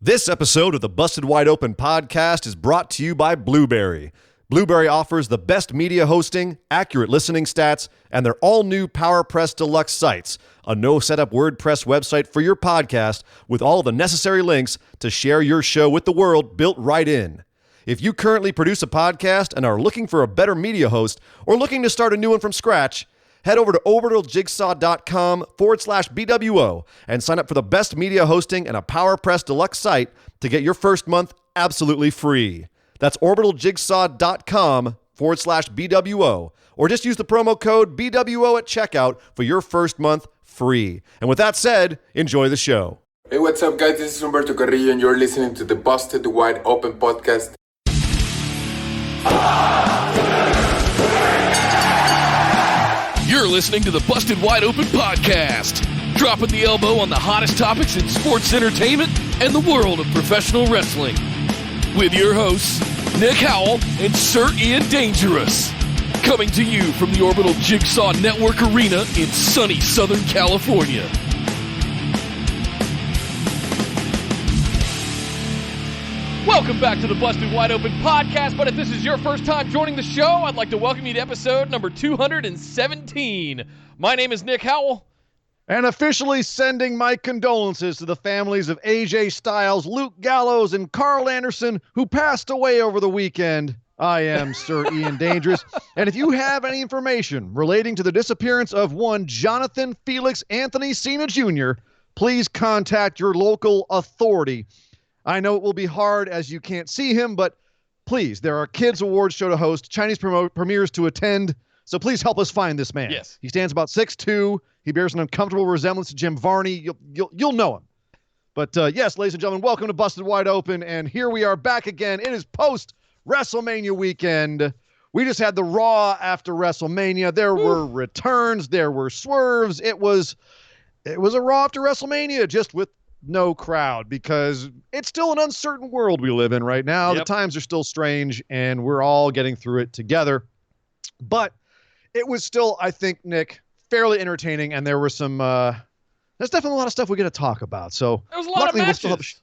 This episode of the Busted Wide Open podcast is brought to you by Blueberry. Blueberry offers the best media hosting, accurate listening stats, and their all-new PowerPress Deluxe sites, a no-setup WordPress website for your podcast with all of the necessary links to share your show with the world built right in. If you currently produce a podcast and are looking for a better media host or looking to start a new one from scratch, head over to orbitaljigsaw.com/BWO and sign up for the best media hosting and a PowerPress Deluxe site to get your first month absolutely free. That's orbitaljigsaw.com/BWO, or just use the promo code BWO at checkout for your first month free. And with that said, enjoy the show. Hey, what's up, guys? This is Humberto Carrillo, and you're listening to the Busted Wide Open podcast. You're listening to the Busted Wide Open podcast, dropping the elbow on the hottest topics in sports entertainment and the world of professional wrestling. With your hosts, Nick Howell and Sir Ian Dangerous. Coming to you from the Orbital Jigsaw Network Arena in sunny Southern California. Welcome back to the Busted Wide Open podcast, but if this is your first time joining the show, I'd like to welcome you to episode number 217. My name is Nick Howell. And officially sending my condolences to the families of AJ Styles, Luke Gallows, and Carl Anderson, who passed away over the weekend. I am Sir Ian Dangerous. And if you have any information relating to the disappearance of one Jonathan Felix Anthony Cena Jr., please contact your local authority. I know it will be hard as you can't see him, but please, there are kids' awards show to host, Chinese premieres to attend, so please help us find this man. Yes. He stands about 6'2". He bears an uncomfortable resemblance to Jim Varney. You'll know him. But yes, ladies and gentlemen, welcome to Busted Wide Open, and here we are back again. It is post-WrestleMania weekend. We just had the Raw after WrestleMania. There were returns. There were swerves. It was a Raw after WrestleMania, just with no crowd, because it's still an uncertain world we live in right now. Yep. The times are still strange, and we're all getting through it together. But it was still, I think, Nick, fairly entertaining, and there were some there's definitely a lot of stuff we got to talk about. So There was a lot of matches.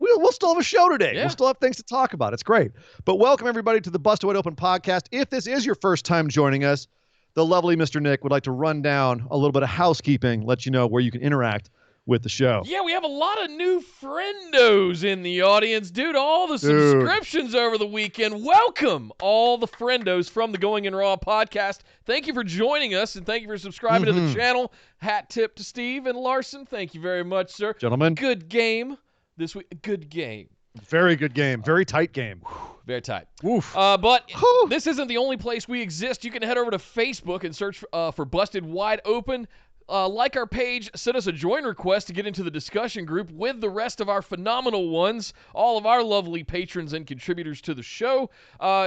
We'll still have a show today. Yeah. We'll still have things to talk about. It's great. But welcome, everybody, to the Busted Wide Open podcast. If this is your first time joining us, the lovely Mr. Nick would like to run down a little bit of housekeeping, let you know where you can interact with the show. Yeah, we have a lot of new friendos in the audience due to all the subscriptions over the weekend. Welcome, all the friendos from the Going in Raw podcast. Thank you for joining us, and thank you for subscribing to the channel. Hat tip to Steve and Larson. Thank you very much, sir. Gentlemen. Good game this week. Good game. Very good game. Very tight game. Very tight. Oof. But this isn't the only place we exist. You can head over to Facebook and search for Busted Wide Open. Like our page, send us a join request to get into the discussion group with the rest of our phenomenal ones, all of our lovely patrons and contributors to the show.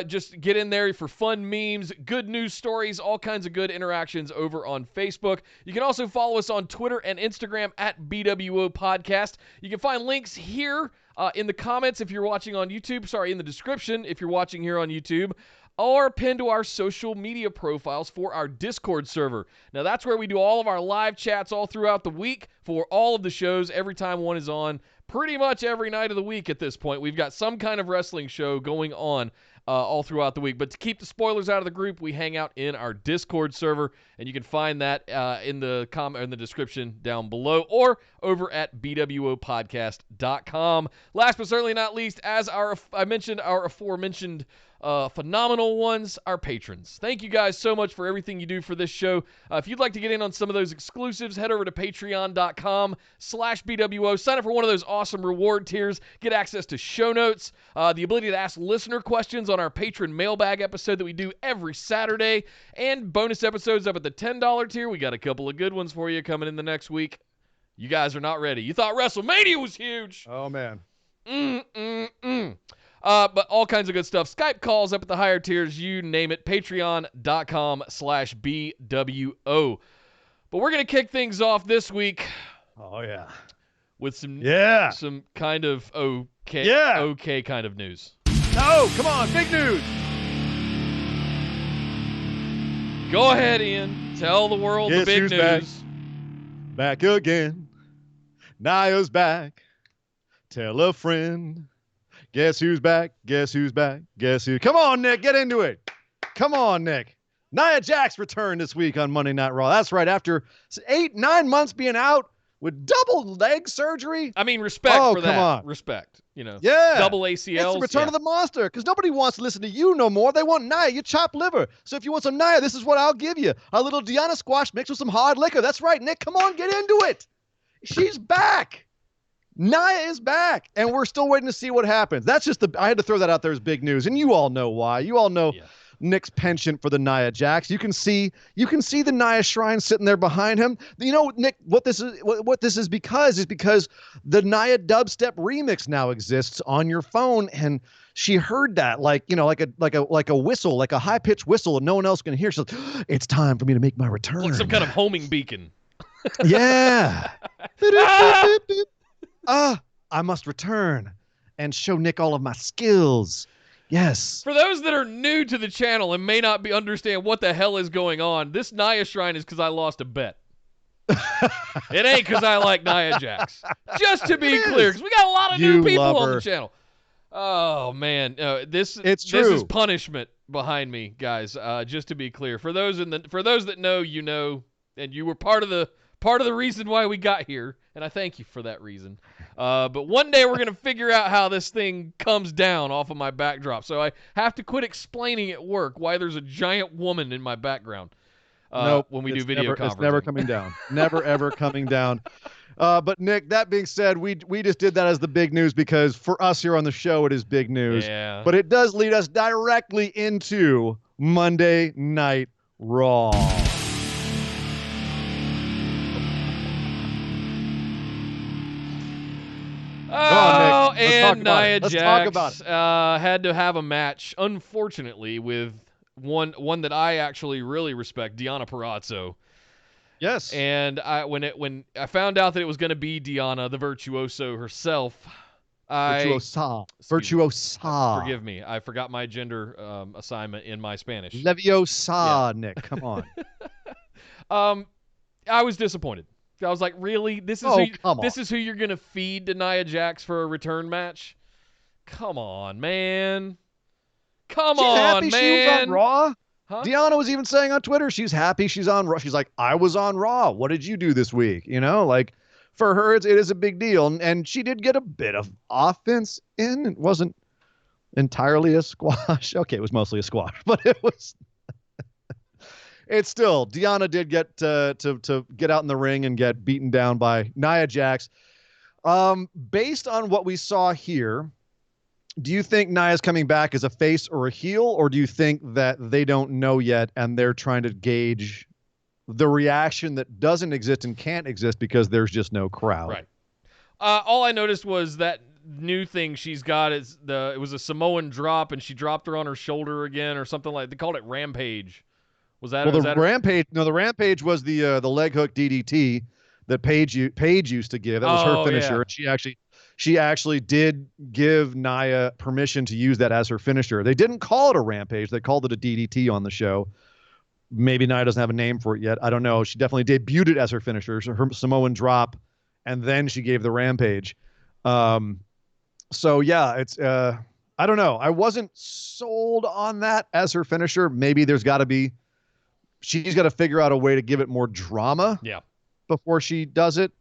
Just get in there for fun memes, good news stories, all kinds of good interactions over on Facebook. You can also follow us on Twitter and Instagram at BWO Podcast. You can find links here in the comments if you're watching on YouTube. Sorry, in the description if you're watching here on YouTube. Or pinned to our social media profiles for our Discord server. Now, that's where we do all of our live chats all throughout the week for all of the shows every time one is on. Pretty much every night of the week at this point. We've got some kind of wrestling show going on all throughout the week. But to keep the spoilers out of the group, we hang out in our Discord server, and you can find that in the description down below or over at bwopodcast.com. Last but certainly not least, as I mentioned, our aforementioned phenomenal ones, our patrons. Thank you guys so much for everything you do for this show. If you'd like to get in on some of those exclusives, head over to patreon.com/BWO. Sign up for one of those awesome reward tiers. Get access to show notes, the ability to ask listener questions on our patron mailbag episode that we do every Saturday, and bonus episodes up at the $10 tier. We got a couple of good ones for you coming in the next week. You guys are not ready. You thought WrestleMania was huge. Oh, man. But all kinds of good stuff. Skype calls up at the higher tiers, you name it. Patreon.com/BWO. But we're going to kick things off this week. Oh, yeah. With some kind of okay kind of news. No, come on, big news. Go ahead, Ian. Tell the world the big news. Back again. Nia's back. Tell a friend. Guess who's back? Guess who's back? Guess who? Come on, Nick. Get into it. Come on, Nick. Nia Jax returned this week on Monday Night Raw. That's right. After 8-9 months being out with double leg surgery. I mean, respect for that. Come on. Respect. Yeah. Double ACLs. It's the return of the monster because nobody wants to listen to you no more. They want Nia. You chop liver. So if you want some Nia, this is what I'll give you. A little Deanna squash mixed with some hard liquor. That's right, Nick. Come on, get into it. She's back. Nia is back, and we're still waiting to see what happens. That's just I had to throw that out there as big news, and you all know why. You all know Nick's penchant for the Nia Jax. You can see the Nia shrine sitting there behind him. You know, Nick, what this is because the Nia dubstep remix now exists on your phone, and she heard that like a whistle, like a high pitched whistle, and no one else can hear. She's like, it's time for me to make my return. Like some kind of homing beacon. Yeah. I must return and show Nick all of my skills. Yes. For those that are new to the channel and may not understand what the hell is going on, this Nia shrine is because I lost a bet. It ain't because I like Nia Jax. Just to be clear, because we got a lot of new people on the channel. Oh, man. This is punishment behind me, guys. Just to be clear. For those that know, you know, and you were part of the reason why we got here, and I thank you for that reason. But one day we're going to figure out how this thing comes down off of my backdrop. So I have to quit explaining at work why there's a giant woman in my background when we do video conferencing. It's never coming down. Never, ever coming down. But, Nick, that being said, we just did that as the big news because for us here on the show, it is big news. Yeah. But it does lead us directly into Monday Night Raw. Oh, and Nia Jax talk about it. Had to have a match, unfortunately, with one that I actually really respect, Deonna Purrazzo. Yes. And when I found out that it was going to be Deonna, the virtuoso herself, Virtuosa. Forgive me, I forgot my gender assignment in my Spanish. Leviosa, yeah. Nick, come on. I was disappointed. I was like, really? This is who you're going to feed to Nia Jax for a return match? Come on, man. She's happy she was on Raw. Huh? Deonna was even saying on Twitter she's happy she's on Raw. She's like, I was on Raw. What did you do this week? You know, like for her, it is a big deal. And she did get a bit of offense in. It wasn't entirely a squash. Okay, it was mostly a squash, but it was... It's still, Deonna did get to get out in the ring and get beaten down by Nia Jax. Based on what we saw here, do you think Nia's coming back as a face or a heel, or do you think that they don't know yet and they're trying to gauge the reaction that doesn't exist and can't exist because there's just no crowd? Right. All I noticed was that new thing she's got is it was a Samoan drop, and she dropped her on her shoulder again or something like. They called it Rampage. Was that? Well, the Rampage. No, the Rampage was the leg hook DDT that Paige used to give. That was her finisher. Yeah. She actually did give Nia permission to use that as her finisher. They didn't call it a Rampage. They called it a DDT on the show. Maybe Nia doesn't have a name for it yet. I don't know. She definitely debuted it as her finisher, so her Samoan drop, and then she gave the Rampage. So yeah, it's I don't know. I wasn't sold on that as her finisher. Maybe she's got to figure out a way to give it more drama before she does it.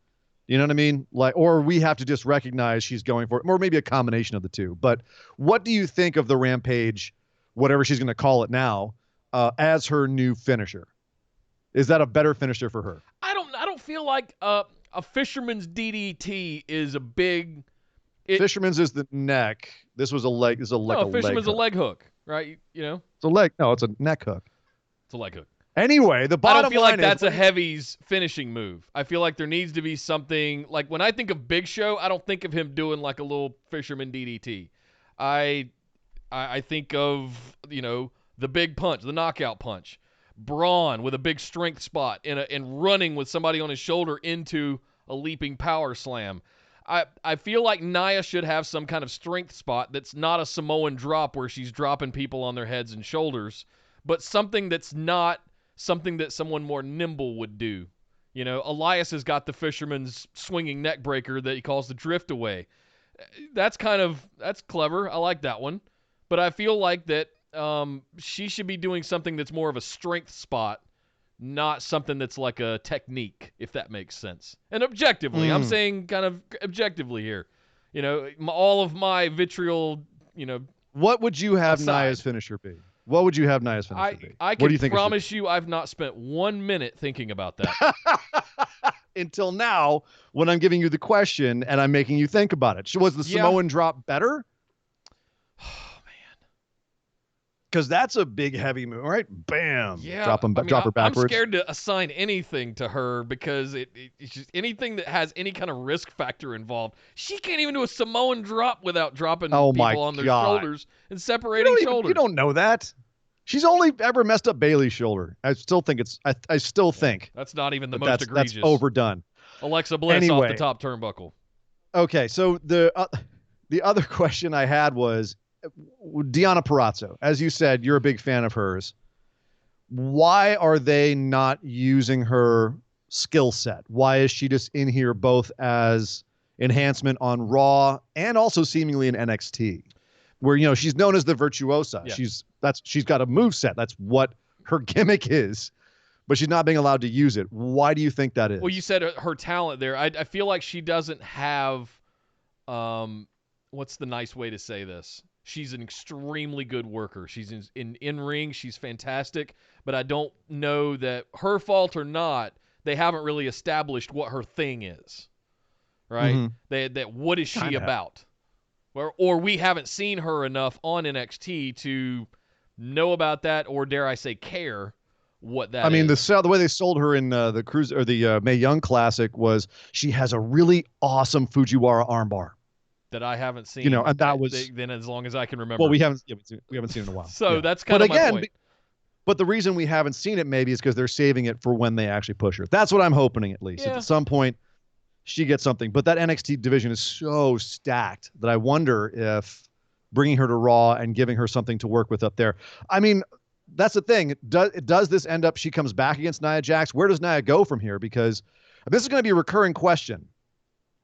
You know what I mean? Or we have to just recognize she's going for it, or maybe a combination of the two. But what do you think of the Rampage, whatever she's going to call it now, as her new finisher? Is that a better finisher for her? I don't feel like a fisherman's DDT is a big. Fisherman's is the neck. This was a leg. This is a fisherman's a leg hook, right? You know. It's a leg. No, it's a neck hook. It's a leg hook. Anyway, the bottom line is... I don't feel like that's a heavy's finishing move. I feel like there needs to be something... Like, when I think of Big Show, I don't think of him doing, like, a little fisherman DDT. I think of, the big punch, the knockout punch. Braun with a big strength spot and running with somebody on his shoulder into a leaping power slam. I feel like Nia should have some kind of strength spot that's not a Samoan drop where she's dropping people on their heads and shoulders, but something that's not... something that someone more nimble would do. Elias has got the fisherman's swinging neck breaker that he calls the drift away. That's clever. I like that one. But I feel like that she should be doing something that's more of a strength spot, not something that's like a technique, if that makes sense. And objectively, I'm saying kind of objectively here. All of my vitriol, What would you have aside. Nia's finisher be? What would you have Nia's finisher be? I What do can you think promise you I've not spent 1 minute thinking about that. Until now, when I'm giving you the question and I'm making you think about it. Was the Samoan drop better? Oh, man. Because that's a big, heavy move, right? Bam. Yeah. Drop her backwards. I'm scared to assign anything to her because it's just anything that has any kind of risk factor involved. She can't even do a Samoan drop without dropping people on their shoulders and separating shoulders. You don't know that. She's only ever messed up Bailey's shoulder. I still think I still think that's not even the most egregious. That's overdone. Alexa Bliss off the top turnbuckle. Okay, so the other question I had was Deonna Purrazzo. As you said, you're a big fan of hers. Why are they not using her skill set? Why is she just in here both as enhancement on Raw and also seemingly in NXT? Where she's known as the virtuosa. Yeah. She's got a move set. That's what her gimmick is, but she's not being allowed to use it. Why do you think that is? Well, you said her talent there. I feel like she doesn't have, what's the nice way to say this? She's an extremely good worker. She's in ring. She's fantastic, but I don't know that her fault or not, they haven't really established what her thing is, right? Mm-hmm. What is she about? Or we haven't seen her enough on NXT to know about that, or dare I say, care what that is. I mean, the way they sold her in the Cruise or the Mae Young Classic was she has a really awesome Fujiwara armbar that I haven't seen. And that was then as long as I can remember. Well, we haven't seen it in a while. So that's kind of my point. But the reason we haven't seen it maybe is because they're saving it for when they actually push her. That's what I'm hoping, at least. At some point, she gets something. But that NXT division is so stacked that I wonder if bringing her to Raw and giving her something to work with up there. I mean, that's the thing. Does this end up she comes back against Nia Jax? Where does Nia go from here? Because this is going to be a recurring question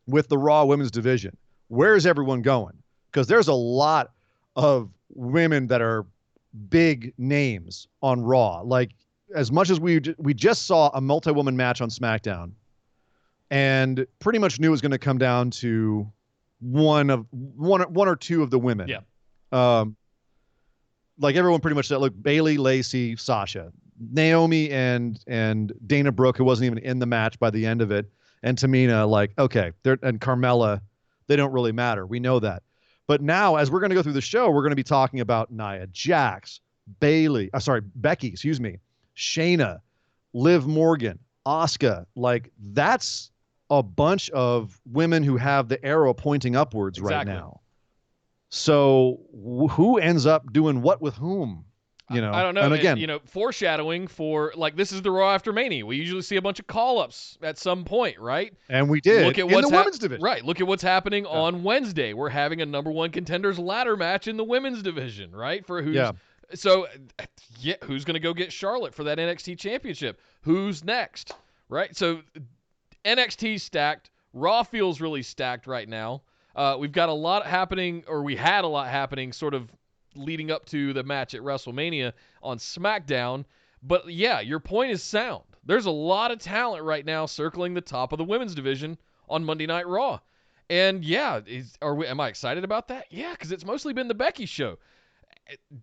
with the Raw women's division. Where is everyone going? Because there's a lot of women that are big names on Raw. Like, as much as we just saw a multi-woman match on SmackDown, and pretty much knew it was going to come down to one or two of the women. Yeah. Like everyone pretty much said, look, Bayley, Lacey, Sasha, Naomi, and Dana Brooke, who wasn't even in the match by the end of it, and Tamina, like, okay, and Carmella, they don't really matter. We know that. But now, as we're going to go through the show, we're going to be talking about Nia Jax, Becky, Shayna, Liv Morgan, Asuka. Like, that's a bunch of women who have the arrow pointing upwards right now. So who ends up doing what with whom? I don't know. And again, foreshadowing for, like, this is the Raw-after-Mania. We usually see a bunch of call-ups at some point, right? And we did. Look at in the women's division. Right. Look at what's happening on Wednesday. We're having a number one contenders ladder match in the women's division, right? For who's So, who's going to go get Charlotte for that NXT championship? Who's next? Right? So, NXT stacked. Raw feels really stacked right now. We've got a lot happening, or we had a lot happening sort of leading up to the match at WrestleMania on SmackDown. But, yeah, your point is sound. There's a lot of talent right now circling the top of the women's division on Monday Night Raw. And, yeah, am I excited about that? Yeah, because it's mostly been the Becky show.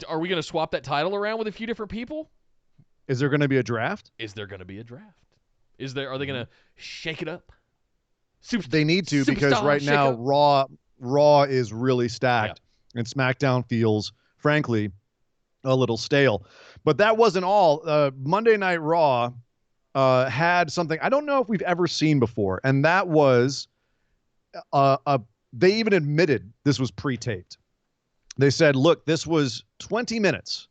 Are we going to swap that title around with a few different people? Is there going to be a draft? Are they going to shake it up? They need to, because right now Raw is really stacked, and SmackDown feels, frankly, a little stale. But that wasn't all. Monday Night Raw had something I don't know if we've ever seen before, and that was they even admitted this was pre-taped. They said, look, this was 20 minutes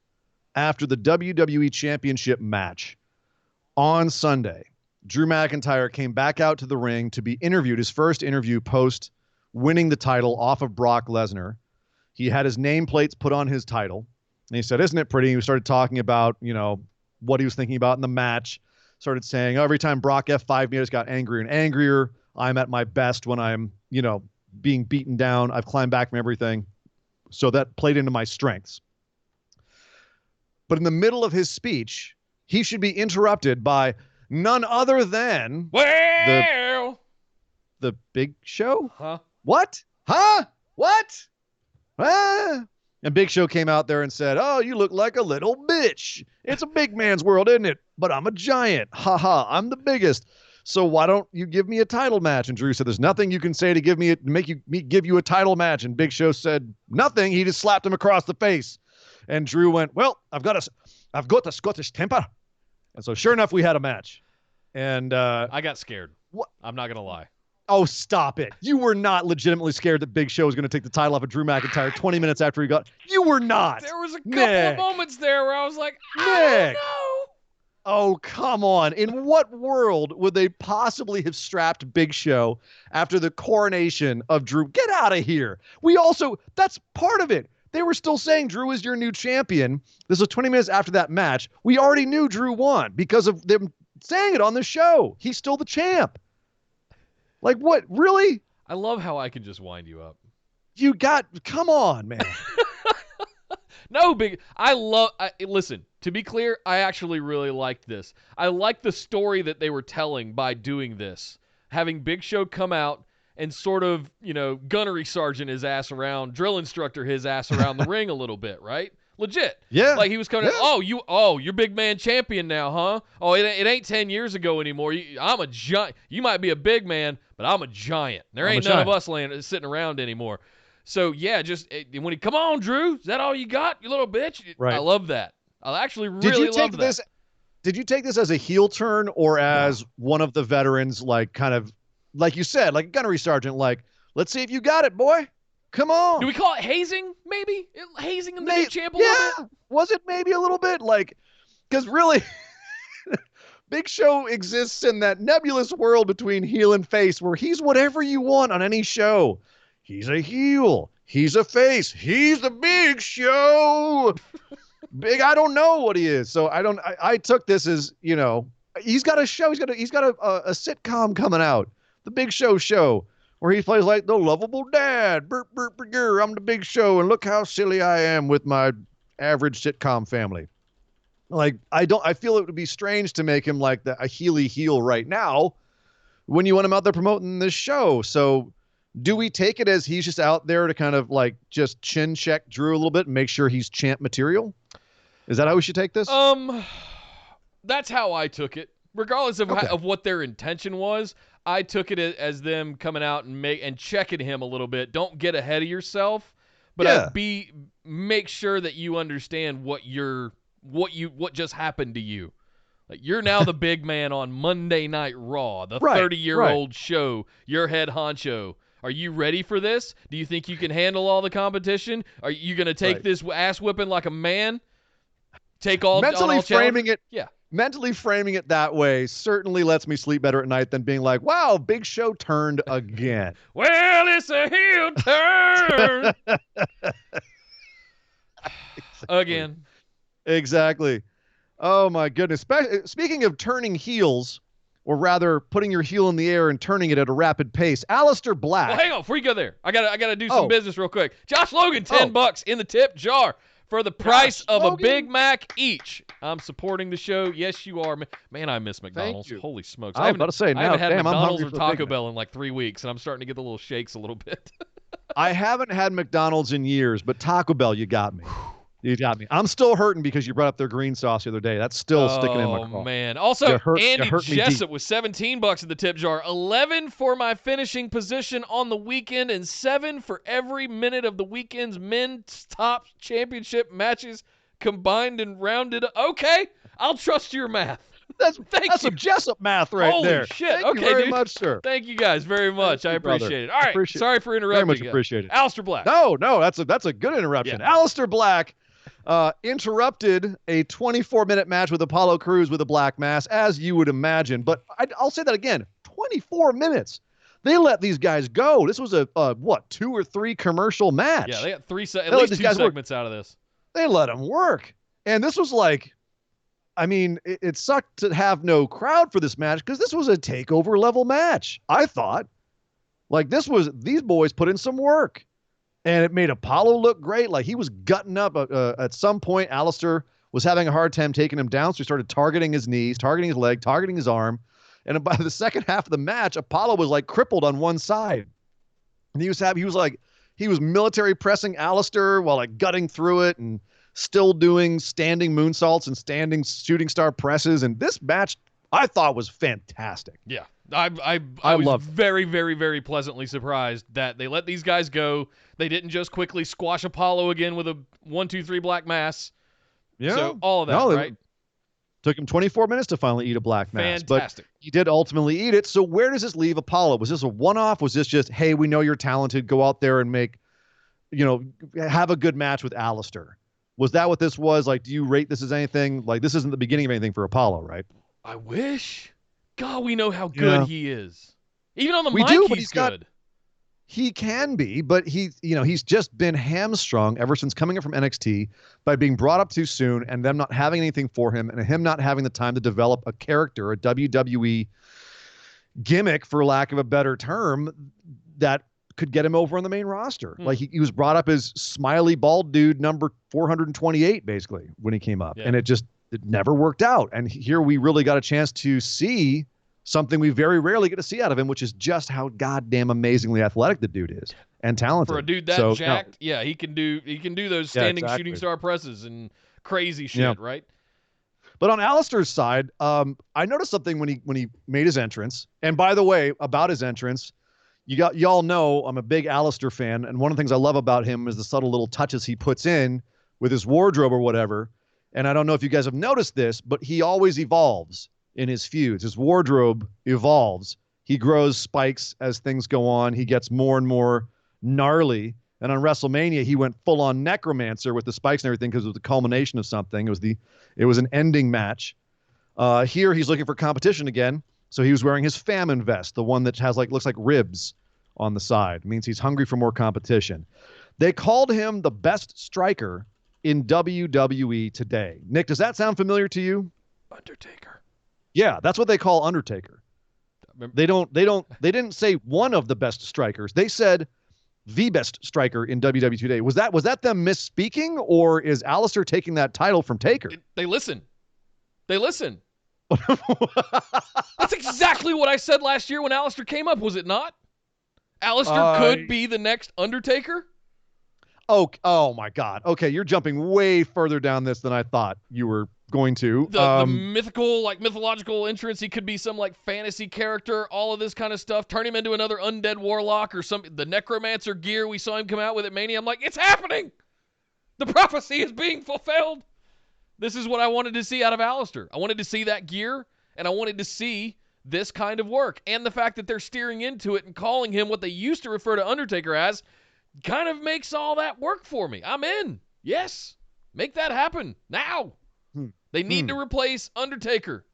after the WWE Championship match on Sunday. Drew McIntyre came back out to the ring to be interviewed, his first interview post winning the title off of Brock Lesnar. He had his nameplates put on his title, and he said, isn't it pretty? He started talking about, what he was thinking about in the match, started saying, every time Brock F5 me, I just got angrier and angrier. I'm at my best when I'm, being beaten down. I've climbed back from everything. So that played into my strengths. But in the middle of his speech, he should be interrupted by none other than the Big Show. Huh? What? Huh? What? Ah. And Big Show came out there and said, "Oh, you look like a little bitch. It's a big man's world, isn't it? But I'm a giant. Ha ha. I'm the biggest. So why don't you give me a title match?" And Drew said, "There's nothing you can say to give you a title match." And Big Show said nothing. He just slapped him across the face. And Drew went, "Well, I've got a Scottish temper." And so sure enough, we had a match. And I got scared. What? I'm not gonna lie. Oh, stop it. You were not legitimately scared that Big Show was going to take the title off of Drew McIntyre 20 minutes after he got. You were not. There was a couple of moments there where I was like, I don't know. Oh, come on. In what world would they possibly have strapped Big Show after the coronation of Drew? Get out of here. That's part of it. They were still saying Drew is your new champion. This was 20 minutes after that match. We already knew Drew won because of them saying it on the show. He's still the champ. Like, what? Really? I love how I can just wind you up. Come on, man. No, listen, to be clear, I actually really liked this. I liked the story that they were telling by doing this. Having Big Show come out and sort of, gunnery sergeant his ass around, drill instructor his ass around the ring a little bit, right? Legit. Yeah. Like he was coming, you're big man champion now, huh? Oh, it ain't 10 years ago anymore. I'm a giant. You might be a big man, but I'm a giant. There ain't none of us sitting around anymore. So, yeah, come on, Drew. Is that all you got, you little bitch? Right. I love that. I actually really love that. Did you take this as a heel turn or as one of the veterans, like kind of, like you said, like a gunnery sergeant, like, let's see if you got it, boy. Come on. Do we call it hazing, maybe? Hazing in the new champ a little bit? Was it maybe a little bit? Like, because really, Big Show exists in that nebulous world between heel and face where he's whatever you want on any show. He's a heel. He's a face. He's the Big Show. I don't know what he is. So I took this as, he's got a show. He's got a sitcom coming out. The Big Show. Where he plays like the lovable dad. Burp, burp, burp, burp, I'm the Big Show, and look how silly I am with my average sitcom family. Like, I feel it would be strange to make him like a heely heel right now when you want him out there promoting this show. So do we take it as he's just out there to kind of like just chin check Drew a little bit and make sure he's champ material? Is that how we should take this? That's how I took it. Regardless of what their intention was, I took it as them coming out and checking him a little bit. Don't get ahead of yourself, but make sure that you understand what just happened to you. Like, you're now the big man on Monday Night Raw, the 30-year-old show, your head honcho. Are you ready for this? Do you think you can handle all the competition? Are you going to take this ass whipping like a man? Take all mentally framing it. Yeah. Mentally framing it that way certainly lets me sleep better at night than being like, wow, Big Show turned again. Well, it's a heel turn. Again. Exactly. Oh, my goodness. Speaking of turning heels, or rather putting your heel in the air and turning it at a rapid pace, Aleister Black. Well, hang on. Before you go there, I gotta do some business real quick. Josh Logan, $10 in the tip jar. For the price of a Big Mac each. I'm supporting the show. Yes, you are. Man, I miss McDonald's. Holy smokes. I was about to say, I haven't had McDonald's or Taco Bell in like 3 weeks, and I'm starting to get the little shakes a little bit. I haven't had McDonald's in years, but Taco Bell, you got me. You got me. I'm still hurting because you brought up their green sauce the other day. That's still sticking in my craw. Oh, man. Also, Andy Jessup with $17 in the tip jar. 11 for my finishing position on the weekend and 7 for every minute of the weekend's men's top championship matches combined and rounded. Okay, I'll trust your math. That's some Jessup math right there. Holy shit. Thank you very much, sir. Thank you guys very much. I appreciate it. All right. Sorry for interrupting. Very much appreciated. Aleister Black. No, that's a good interruption. Yeah. Aleister Black interrupted a 24-minute match with Apollo Crews with a black mass, as you would imagine. But I'll say that again. 24 minutes. They let these guys go. This was a 2 or 3 commercial match. Yeah, they got at least 2 segments out of this. They let them work. And this was like, I mean, it sucked to have no crowd for this match because this was a takeover level match, I thought. Like these boys put in some work, and it made Apollo look great. Like he was gutting up. At some point, Alistair was having a hard time taking him down, so he started targeting his knees, targeting his leg, targeting his arm. And by the second half of the match, Apollo was like crippled on one side, and he was military pressing Alistair while like gutting through it and still doing standing moonsaults and standing shooting star presses. And this match I thought was fantastic. Yeah. I was loved very, very, very pleasantly surprised that they let these guys go. They didn't just quickly squash Apollo again with a 1-2-3 black mass. Yeah. So all of that, right? Took him 24 minutes to finally eat a black mass. Fantastic. But he did ultimately eat it. So where does this leave Apollo? Was this a one-off? Was this just, hey, we know you're talented, go out there and have a good match with Alistair? Was that what this was? Like, do you rate this as anything? Like, this isn't the beginning of anything for Apollo, right? I wish. God, we know how good he is. Even on the mic, he's good. He can be, but he's just been hamstrung ever since coming in from NXT by being brought up too soon and them not having anything for him and him not having the time to develop a character, a WWE gimmick, for lack of a better term, that could get him over on the main roster. Like he was brought up as smiley bald dude number 428 basically when he came up, and it never worked out. And here we really got a chance to see something we very rarely get to see out of him, which is just how goddamn amazingly athletic the dude is and talented. For a dude that jacked, he can do those standing shooting star presses and crazy shit, right? But on Alistair's side, I noticed something when he made his entrance. And by the way, about his entrance, y'all know I'm a big Alistair fan, and one of the things I love about him is the subtle little touches he puts in with his wardrobe or whatever. And I don't know if you guys have noticed this, but he always evolves in his feuds. His wardrobe evolves. He grows spikes as things go on. He gets more and more gnarly. And on WrestleMania, he went full on necromancer with the spikes and everything because it was the culmination of something. It was an ending match. Here he's looking for competition again. So he was wearing his famine vest, the one that looks like ribs on the side. It means he's hungry for more competition. They called him the best striker in WWE today. Nick, does that sound familiar to you? Undertaker. Yeah, that's what they call Undertaker. They didn't say one of the best strikers. They said the best striker in WWE today. Was that them misspeaking, or is Alistair taking that title from Taker? They listen. That's exactly what I said last year when Alistair came up, was it not? Alistair could be the next Undertaker? Oh my God. Okay, you're jumping way further down this than I thought you were going to. The mythological entrance, he could be some fantasy character, all of this kind of stuff. Turn him into another undead warlock or something. The necromancer gear we saw him come out with at Mania. I'm like, it's happening! The prophecy is being fulfilled! This is what I wanted to see out of Alistair. I wanted to see that gear, and I wanted to see this kind of work. And the fact that they're steering into it and calling him what they used to refer to Undertaker as kind of makes all that work for me. I'm in. Yes. Make that happen now. They need to replace Undertaker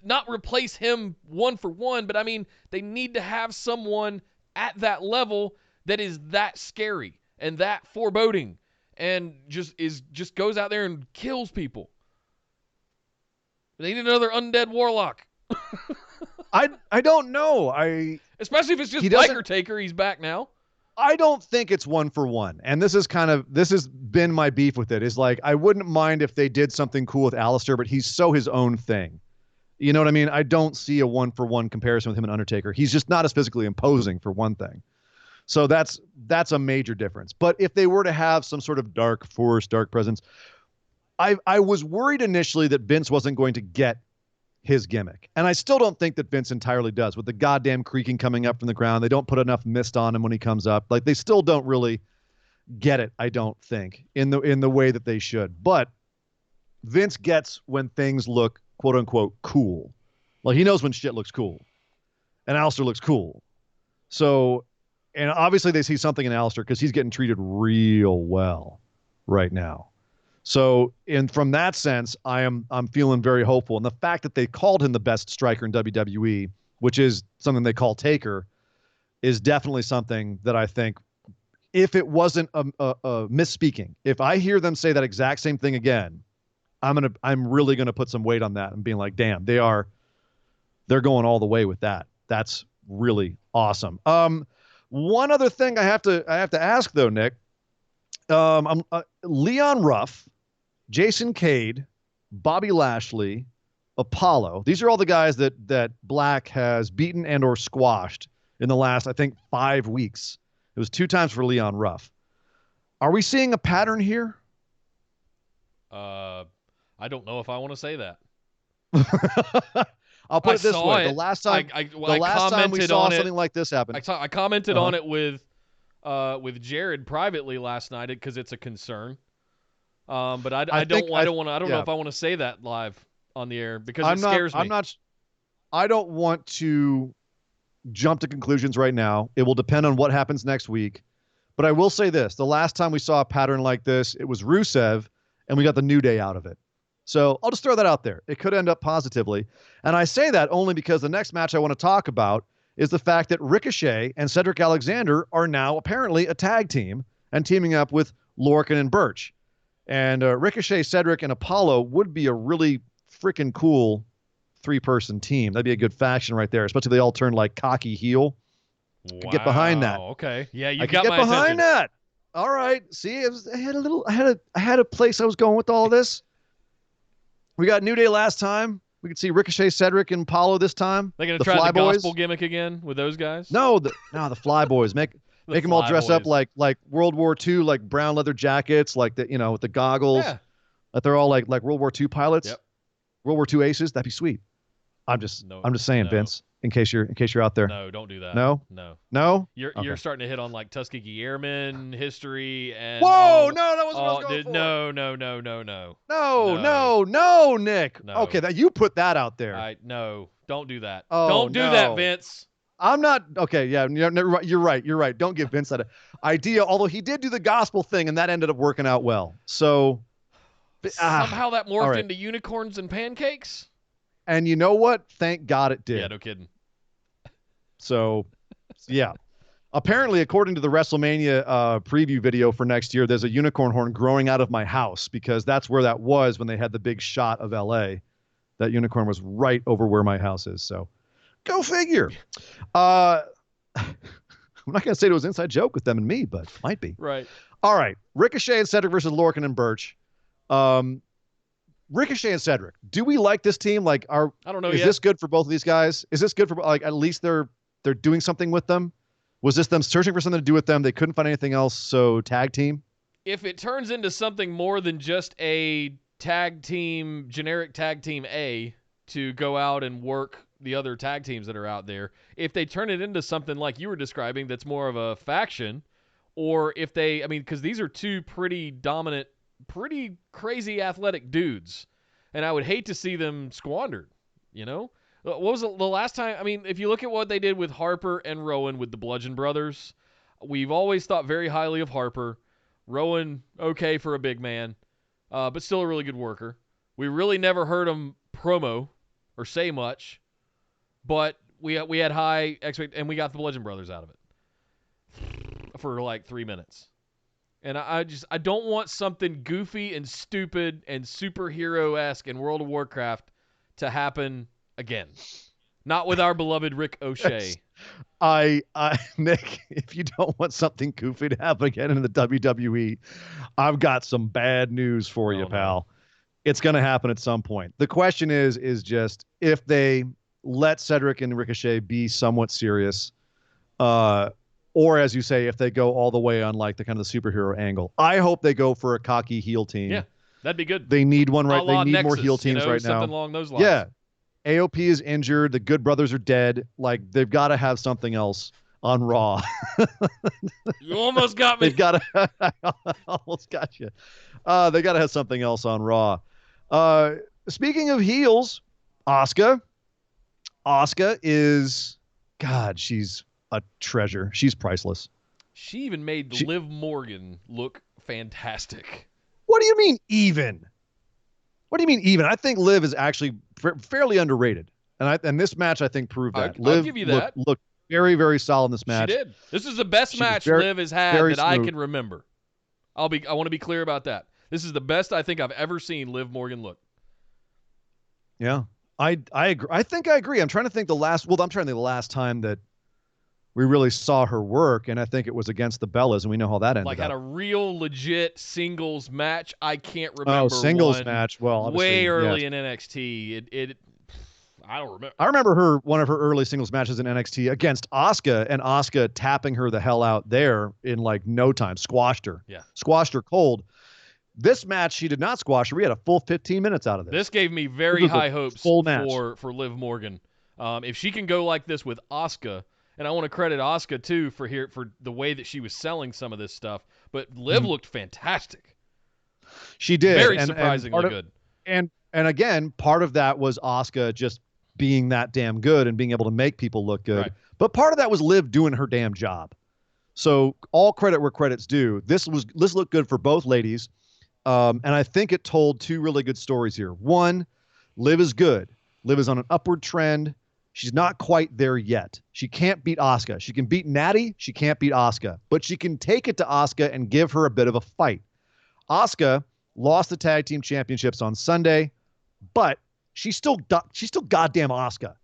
not replace him one for one, but I mean, they need to have someone at that level that is that scary and that foreboding and just goes out there and kills people. They need another undead warlock. I don't know. Especially if it's just Biker Taker, he's back now. I don't think it's one for one. And this has been my beef with it, is I wouldn't mind if they did something cool with Alistair, but he's so his own thing. You know what I mean? I don't see a one for one comparison with him and Undertaker. He's just not as physically imposing, for one thing. So that's a major difference. But if they were to have some sort of dark force, dark presence, I was worried initially that Vince wasn't going to get his gimmick. And I still don't think that Vince entirely does. With the goddamn creaking coming up from the ground, they don't put enough mist on him when he comes up. They still don't really get it, I don't think, in the way that they should. But Vince gets when things look, quote unquote, cool. He knows when shit looks cool. And Alistair looks cool. So, and obviously they see something in Alistair because he's getting treated real well right now. So, from that sense, I'm feeling very hopeful. And the fact that they called him the best striker in WWE, which is something they call Taker, is definitely something that I think, if it wasn't a misspeaking, if I hear them say that exact same thing again, I'm really gonna put some weight on that and being like, damn, they're going all the way with that. That's really awesome. One other thing I have to ask though, Nick. Leon Ruff, Jason Cade, Bobby Lashley, Apollo. These are all the guys that Black has beaten and or squashed in the last, I think, 5 weeks. It was 2 times for Leon Ruff. Are we seeing a pattern here? I don't know if I want to say that. I'll put it this way: the last time we saw something like this happen, I commented on it with Jared privately last night because it's a concern. But I don't know if I want to say that live on the air because it scares me. I don't want to jump to conclusions right now. It will depend on what happens next week. But I will say this: the last time we saw a pattern like this, it was Rusev, and we got the New Day out of it. So I'll just throw that out there. It could end up positively. And I say that only because the next match I want to talk about is the fact that Ricochet and Cedric Alexander are now apparently a tag team and teaming up with Lorcan and Birch. And Ricochet, Cedric, and Apollo would be a really freaking cool 3-person team. That'd be a good faction right there, especially if they all turn like cocky heel. Wow. Get behind that. Okay. Yeah, you I got get my behind attention. that. All right. See, I had a place I was going with all of this. We got New Day last time. We could see Ricochet, Cedric, and Apollo this time. They're going to try the gospel gimmick again with those guys? No, the Fly Boys. Make them all dress up like World War II, like brown leather jackets, like the with the goggles. Yeah. That they're all like World War II pilots. Yep. World War II aces. That'd be sweet. I'm just saying, Vince. In case you're out there. No, don't do that. No. You're starting to hit on like Tuskegee Airmen history and. Whoa! No, that wasn't what I was going for. No, Nick. No. Okay, that you put that out there. No, don't do that. Oh, don't do that, Vince. I'm not okay. Yeah, you're right. Don't give Vince that idea. Although he did do the gospel thing, and that ended up working out well. So somehow that morphed into unicorns and pancakes. And you know what? Thank God it did. Yeah, no kidding. So, yeah. Apparently, according to the WrestleMania preview video for next year, there's a unicorn horn growing out of my house because that's where that was when they had the big shot of LA. That unicorn was right over where my house is. So, go figure. I'm not going to say it was an inside joke with them and me, but might be. Right. All right. Ricochet and Cedric versus Lorcan and Birch. Ricochet and Cedric. Do we like this team? Like, I don't know. Is this good for both of these guys? Is this good for at least they're doing something with them? Was this them searching for something to do with them? They couldn't find anything else, so tag team. If it turns into something more than just a tag team, generic tag team A to go out and work the other tag teams that are out there, if they turn it into something like you were describing, that's more of a faction, or if they, because these are 2 pretty dominant, pretty crazy athletic dudes, and I would hate to see them squandered. What was the last time? If you look at what they did with Harper and Rowan with the Bludgeon Brothers, we've always thought very highly of Harper. Rowan, okay for a big man, but still a really good worker. We really never heard him promo or say much, but we had high expect, and we got the Bludgeon Brothers out of it for like 3 minutes. And I don't want something goofy and stupid and superhero-esque in World of Warcraft to happen again. Not with our beloved Rick O'Shea. Nick, if you don't want something goofy to happen again in the WWE, I've got some bad news for you, pal. No. It's going to happen at some point. The question is just if they let Cedric and Ricochet be somewhat serious, or as you say, if they go all the way on like the kind of the superhero angle. I hope they go for a cocky heel team. Yeah, that'd be good. They need one right. They need Nexus, more heel teams right now. Something along those lines. Yeah. AOP is injured. The Good Brothers are dead. Like they've got to have something else on Raw. You almost got me. They've got to. I almost got you. They got to have something else on Raw. Speaking of heels, Asuka. Asuka is, God, she's a treasure. She's priceless. She even made Liv Morgan look fantastic. What do you mean even? What do you mean even? I think Liv is actually fairly underrated. And this match, I think, proved that. I'll give you that. Looked very, very solid in this match. She did. This is the best match Liv has had that I can remember. I want to be clear about that. This is the best I think I've ever seen Liv Morgan look. Yeah. I agree. I think I agree. I'm trying to think the last time that we really saw her work, and I think it was against the Bellas, and we know how that ended Like, had up. a real legit singles match. I can't Oh, remember singles one match. Well, way obviously, early yes. in NXT. I don't remember. I remember one of her early singles matches in NXT against Asuka, and Asuka tapping her the hell out there in like no time, squashed her. Yeah. Squashed her cold. This match, she did not squash her. We had a full 15 minutes out of this. This gave me very high hopes full match. for Liv Morgan. If she can go like this with Asuka, and I want to credit Asuka too for the way that she was selling some of this stuff, but Liv looked fantastic. She did. Very surprisingly good. And again, part of that was Asuka just being that damn good and being able to make people look good. Right. But part of that was Liv doing her damn job. So all credit where credit's due. This looked good for both ladies. And I think it told two really good stories here. One, Liv is good. Liv is on an upward trend. She's not quite there yet. She can't beat Asuka. She can beat Natty. She can't beat Asuka. But she can take it to Asuka and give her a bit of a fight. Asuka lost the tag team championships on Sunday, but she's still goddamn Asuka.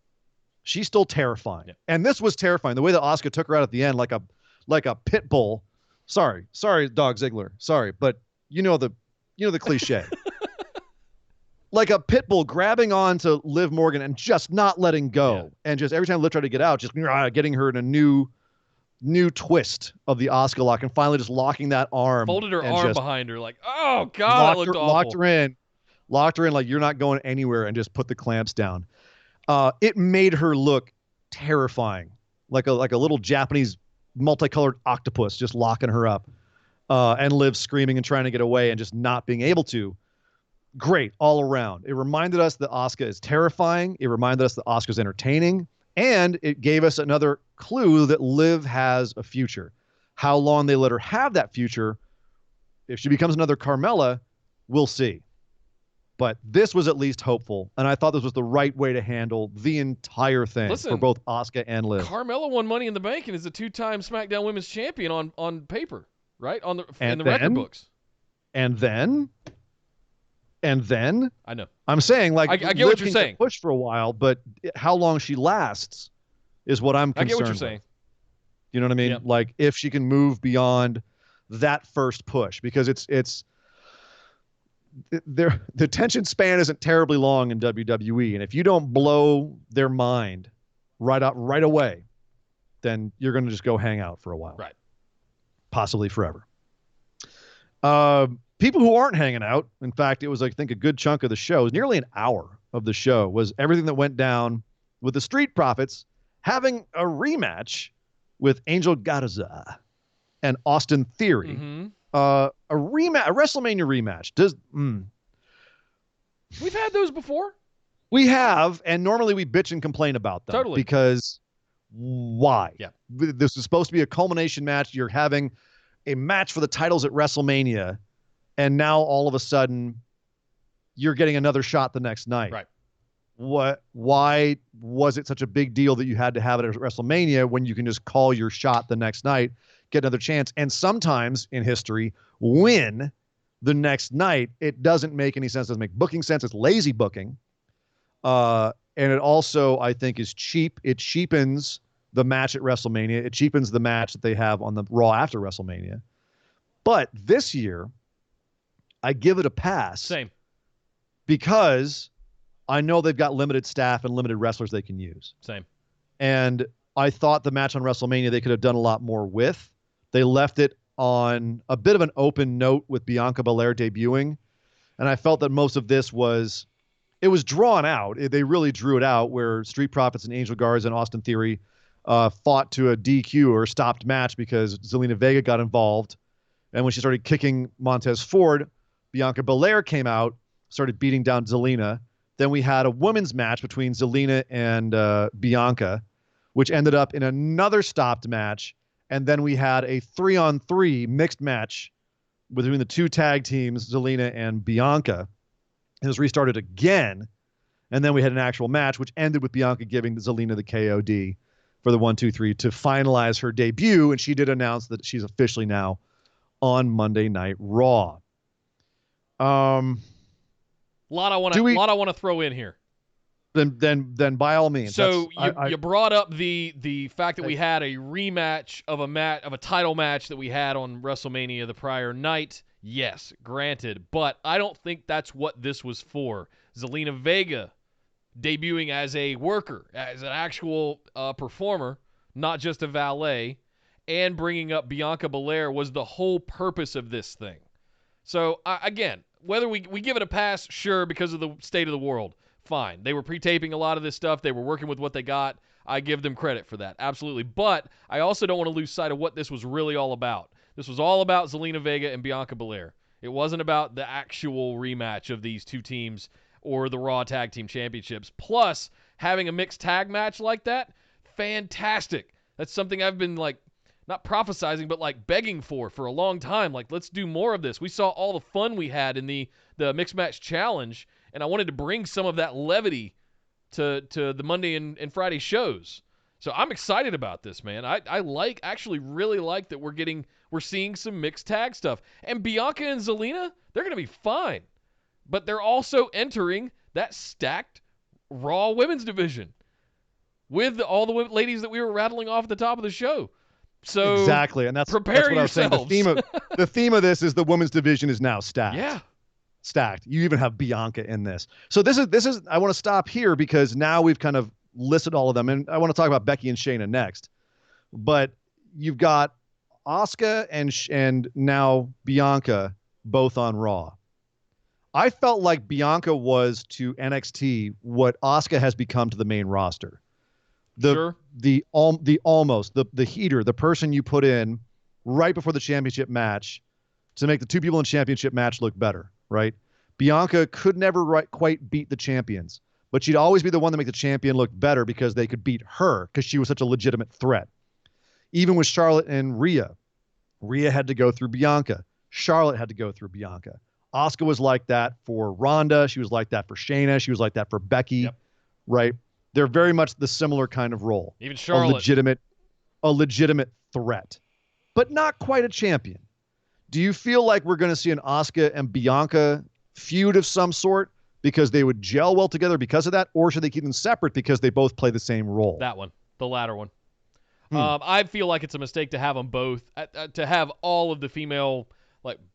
She's still terrifying. Yeah. And this was terrifying. The way that Asuka took her out at the end like a pit bull. Sorry, Dog Ziggler. Sorry, but you know the cliche. Like a pit bull grabbing onto Liv Morgan and just not letting go. Yeah. And just every time Liv tried to get out, just getting her in a new twist of the Asuka lock and finally just locking that arm. Folded her arm behind her like, oh, God, that looked awful. Locked her in like you're not going anywhere and just put the clamps down. It made her look terrifying. Like a little Japanese multicolored octopus just locking her up. And Liv screaming and trying to get away and just not being able to. Great all around. It reminded us that Asuka is terrifying. It reminded us that Asuka's entertaining. And it gave us another clue that Liv has a future. How long they let her have that future, if she becomes another Carmella, we'll see. But this was at least hopeful, and I thought this was the right way to handle the entire thing for both Asuka and Liv. Carmella won Money in the Bank and is a 2-time SmackDown Women's Champion on paper, right? In the record books. And then I know. I'm saying, like, I get what you're saying. Push for a while, but how long she lasts is what I'm concerned I get what you're with. saying. You know what I mean? Yep. Like, if she can move beyond that first push, because the attention span isn't terribly long in WWE, and if you don't blow their mind right away, then you're going to just go hang out for a while, right? Possibly forever. People who aren't hanging out, in fact, it was, I think, a good chunk of the show, it was nearly an hour of the show, was everything that went down with the Street Profits having a rematch with Angel Garza and Austin Theory. Mm-hmm. A WrestleMania rematch. We've had those before. We have, and normally we bitch and complain about them. Totally. Because why? Yeah. This is supposed to be a culmination match. You're having a match for the titles at WrestleMania, and now all of a sudden you're getting another shot the next night. Right. Why was it such a big deal that you had to have it at WrestleMania when you can just call your shot the next night, get another chance, and sometimes in history win the next night? It doesn't make any sense. It doesn't make booking sense. It's lazy booking. And it also, I think, is cheap. It cheapens the match at WrestleMania. It cheapens the match that they have on the Raw after WrestleMania. But this year, I give it a pass. Same. Because I know they've got limited staff and limited wrestlers they can use. Same. And I thought the match on WrestleMania they could have done a lot more with. They left it on a bit of an open note with Bianca Belair debuting. And I felt that most of this was drawn out. They really drew it out, where Street Profits and Angel Garza and Austin Theory fought to a DQ or stopped match because Zelina Vega got involved. And when she started kicking Montez Ford, Bianca Belair came out, started beating down Zelina. Then we had a women's match between Zelina and Bianca, which ended up in another stopped match. And then we had a 3-on-3 mixed match between the two tag teams, Zelina and Bianca. It was restarted again. And then we had an actual match, which ended with Bianca giving Zelina the KOD for the 1-2-3 to finalize her debut. And she did announce that she's officially now on Monday Night Raw. A lot I want to throw in here. Then by all means. So you brought up the fact that we had a rematch of a title match that we had on WrestleMania the prior night. Yes, granted, but I don't think that's what this was for. Zelina Vega debuting as a worker, as an actual performer, not just a valet, and bringing up Bianca Belair was the whole purpose of this thing. So, again, whether we give it a pass, sure, because of the state of the world, fine. They were pre-taping a lot of this stuff. They were working with what they got. I give them credit for that, absolutely. But I also don't want to lose sight of what this was really all about. This was all about Zelina Vega and Bianca Belair. It wasn't about the actual rematch of these two teams or the Raw Tag Team Championships. Plus, having a mixed tag match like that, fantastic. That's something I've been, not prophesizing, but, begging for a long time. Let's do more of this. We saw all the fun we had in the Mixed Match Challenge, and I wanted to bring some of that levity to the Monday and Friday shows. So I'm excited about this, man. I actually really like that we're seeing some mixed tag stuff. And Bianca and Zelina, they're going to be fine. But they're also entering that stacked Raw women's division with all the ladies that we were rattling off at the top of the show. So exactly, and that's what I was saying. The theme of this is the women's division is now stacked. Yeah. Stacked. You even have Bianca in this. So this is I want to stop here because now we've kind of listed all of them, and I want to talk about Becky and Shayna next. But you've got Asuka and now Bianca both on Raw. I felt like Bianca was to NXT what Asuka has become to the main roster. The heater, the person you put in right before the championship match to make the two people in championship match look better, right? Bianca could never quite beat the champions, but she'd always be the one to make the champion look better because they could beat her because she was such a legitimate threat. Even with Charlotte and Rhea had to go through Bianca. Charlotte had to go through Bianca. Asuka was like that for Ronda. She was like that for Shayna. She was like that for Becky, right? They're very much the similar kind of role. Even Charlotte. A legitimate threat, but not quite a champion. Do you feel like we're going to see an Asuka and Bianca feud of some sort because they would gel well together because of that, or should they keep them separate because they both play the same role? That one, the latter one. I feel like it's a mistake to have them both, to have all of the female